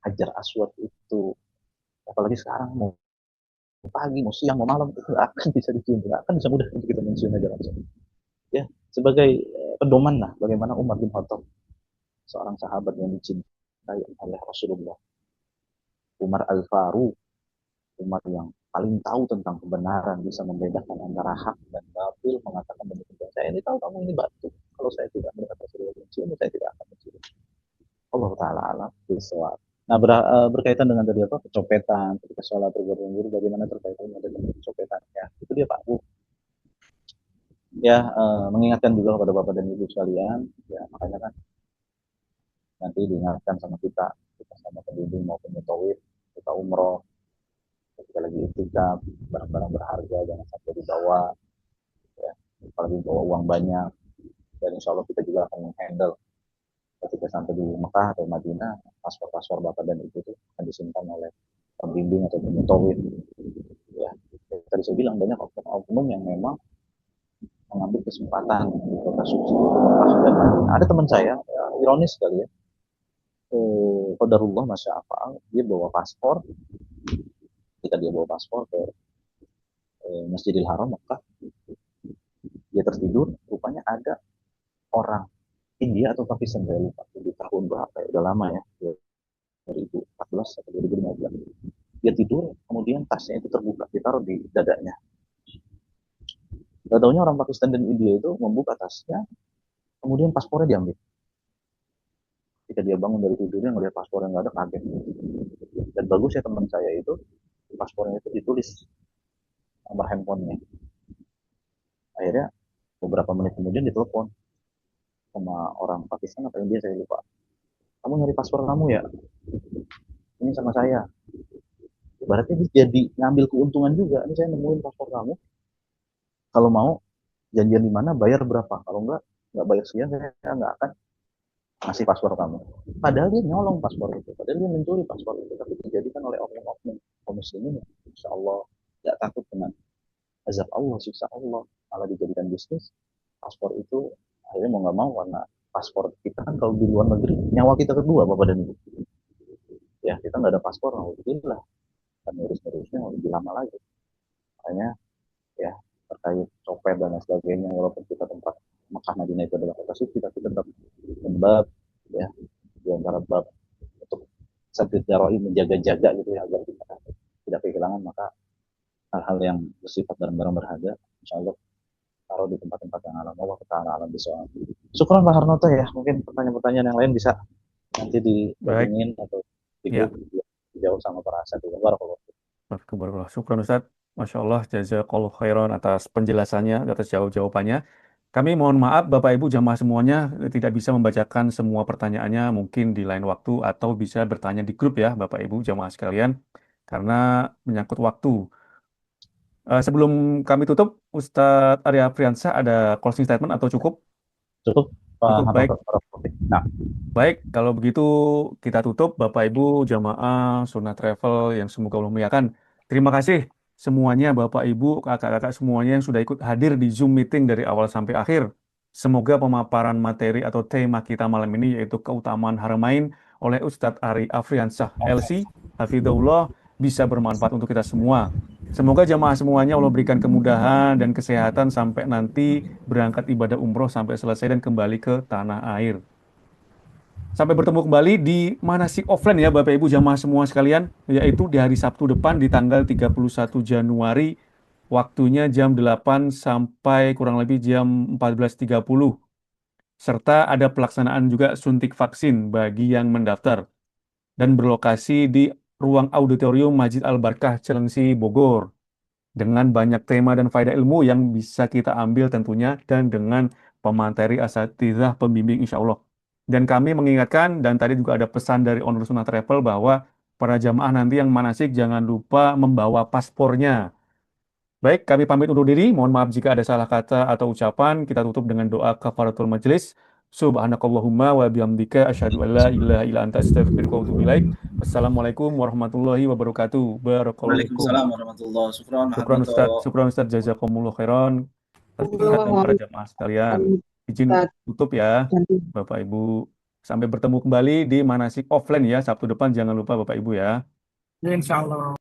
Hajar Aswad itu, apalagi sekarang mau pagi, mau siang, mau malam, itu nggak akan bisa dicium, nggak akan bisa mudah untuk kita mencium Hajar Aswad. Ya, sebagai pedoman lah bagaimana Umar bin Khattab, seorang sahabat yang dicintai oleh Rasulullah, Umar Al-Faruq, Umar yang paling tahu tentang kebenaran, bisa membedakan antara hak dan batil, mengatakan demikian, saya ini tahu kamu ini batu, kalau saya tidak melihat Rasulullah mencium, saya tidak akan mencium. Allah taala alam bisawab. Nah, berkaitan dengan tadi apa kecopetan ketika sholat berjamaah dulu, bagaimana terkaitannya dengan kecopetan ya, itu dia Pak Bu ya, mengingatkan juga kepada bapak dan ibu sekalian ya, makanya kan nanti diingatkan sama kita sama pembimbing maupun mutawif, kita umroh ketika lagi itikaf, barang-barang berharga jangan sampai dibawa ya, apalagi bawa uang banyak, dan insya Allah kita juga akan menghandle ketika sampai di Mekah atau Madinah, paspor-paspor bapak dan ibu itu akan disimpan oleh pembimbing atau mutawif ya. Tadi saya bilang banyak oknum yang memang mengambil kesempatan di kota suci Mekah dan Madinah. Ada teman saya, ya, ironis sekali ya, qadarullah masya Allah, dia bawa paspor, ketika dia bawa paspor ke Masjidil Haram Mekah, dia tertidur, rupanya ada orang India atau Pakistan, saya lupa di tahun berapa ya, udah lama ya, 2014 atau 2015. Dia tidur, kemudian tasnya itu terbuka, ditaruh di dadanya. Gak taunya orang Pakistan dan India itu membuka tasnya, kemudian paspornya diambil. Ketika dia bangun dari tidurnya ngelihat paspor yang nggak ada, kaget. Dan bagus ya, teman saya itu paspornya itu ditulis nomor handphonenya. Akhirnya beberapa menit kemudian ditelepon sama orang Pakistan atau India, saya lupa. Kamu nyari paspor kamu ya? Ini sama saya. Ibaratnya dia jadi ngambil keuntungan juga. Ini saya nemuin paspor kamu. Kalau mau janjian di mana, bayar berapa? Kalau nggak bayar sekian, saya nggak akan ngasih paspor kamu. Padahal dia nyolong paspor itu. Padahal dia mencuri paspor itu. Tapi dijadikan oleh oknum-oknum kaum muslimin. Insya Allah nggak takut dengan azab Allah, siksa Allah. Malah dijadikan bisnis. Paspor itu akhirnya mau nggak mau, karena paspor kita kan kalau di luar negeri nyawa kita kedua bapak dan ibu ya, kita nggak ada paspor, alhamdulillah kan ngurus-ngurusnya lebih lama lagi. Makanya ya, terkait copet dan lain sebagainya, walaupun kita tempat Mekah Madinah itu adalah kota suci, tapi tetap membab ya, di antara bab untuk sabit jaroi, menjaga-jaga gitu ya, agar kita tidak kehilangan. Maka hal-hal yang bersifat barang-barang berharga insya Allah taruh di tempat-tempat yang alam Allah Ta'ala alam bisa. Syukur Pak Harnoto ya, mungkin pertanyaan-pertanyaan yang lain bisa nanti Baik, digabungin atau di ya. grup dijawab sama para asatidz. Barakallahu. Barakallahu. Syukran Ustaz. Masya Allah, jazakallah khairan atas penjelasannya, atas jawabannya. Kami mohon maaf Bapak Ibu jamaah semuanya tidak bisa membacakan semua pertanyaannya, mungkin di lain waktu atau bisa bertanya di grup ya Bapak Ibu jamaah sekalian, karena menyangkut waktu. Sebelum kami tutup, Ustadz Arya Friansah ada closing statement atau cukup? Cukup Pak Cukup, baik. Harnoto. Nah, Baik, kalau begitu kita tutup Bapak Ibu jamaah Sunnah Travel yang semoga Allah muliakan. Terima kasih semuanya Bapak Ibu, kakak-kakak semuanya yang sudah ikut hadir di Zoom meeting dari awal sampai akhir. Semoga pemaparan materi atau tema kita malam ini yaitu keutamaan Haramain oleh Ustadz Ari Afriansah LC, Hafidhullah, bisa bermanfaat untuk kita semua. Semoga jamaah semuanya Allah berikan kemudahan dan kesehatan sampai nanti berangkat ibadah umroh sampai selesai dan kembali ke tanah air. Sampai bertemu kembali di manasik offline ya Bapak Ibu jamaah semua sekalian, yaitu di hari Sabtu depan di tanggal 31 Januari, waktunya jam 8 sampai kurang lebih jam 14.30. Serta ada pelaksanaan juga suntik vaksin bagi yang mendaftar dan berlokasi di ruang auditorium Masjid Al-Barkah Cilengsi Bogor dengan banyak tema dan faedah ilmu yang bisa kita ambil tentunya dan dengan pemateri asatidzah pembimbing insya Allah. Dan kami mengingatkan dan tadi juga ada pesan dari Onur Sunnah Travel bahwa para jamaah nanti yang manasik jangan lupa membawa paspornya. Baik, kami pamit undur diri. Mohon maaf jika ada salah kata atau ucapan. Kita tutup dengan doa kafaratul majelis. Subhanakallahumma wa bihamdika asyhadu an la ilaha illa anta astaghfiruka wa atubu ilaik. Wassalamualaikum warahmatullahi wabarakatuh. Barakallahu fikum. Waalaikumsalam warahmatullahi wabarakatuh. Syukran Harnoto. Ustadz, syukran Ustadz, jazakumullah khairan atas kesehatan para jamaah sekalian. Izin tutup ya, Bapak Ibu. Sampai bertemu kembali di manasik offline ya, Sabtu depan jangan lupa Bapak Ibu ya. Insya Allah.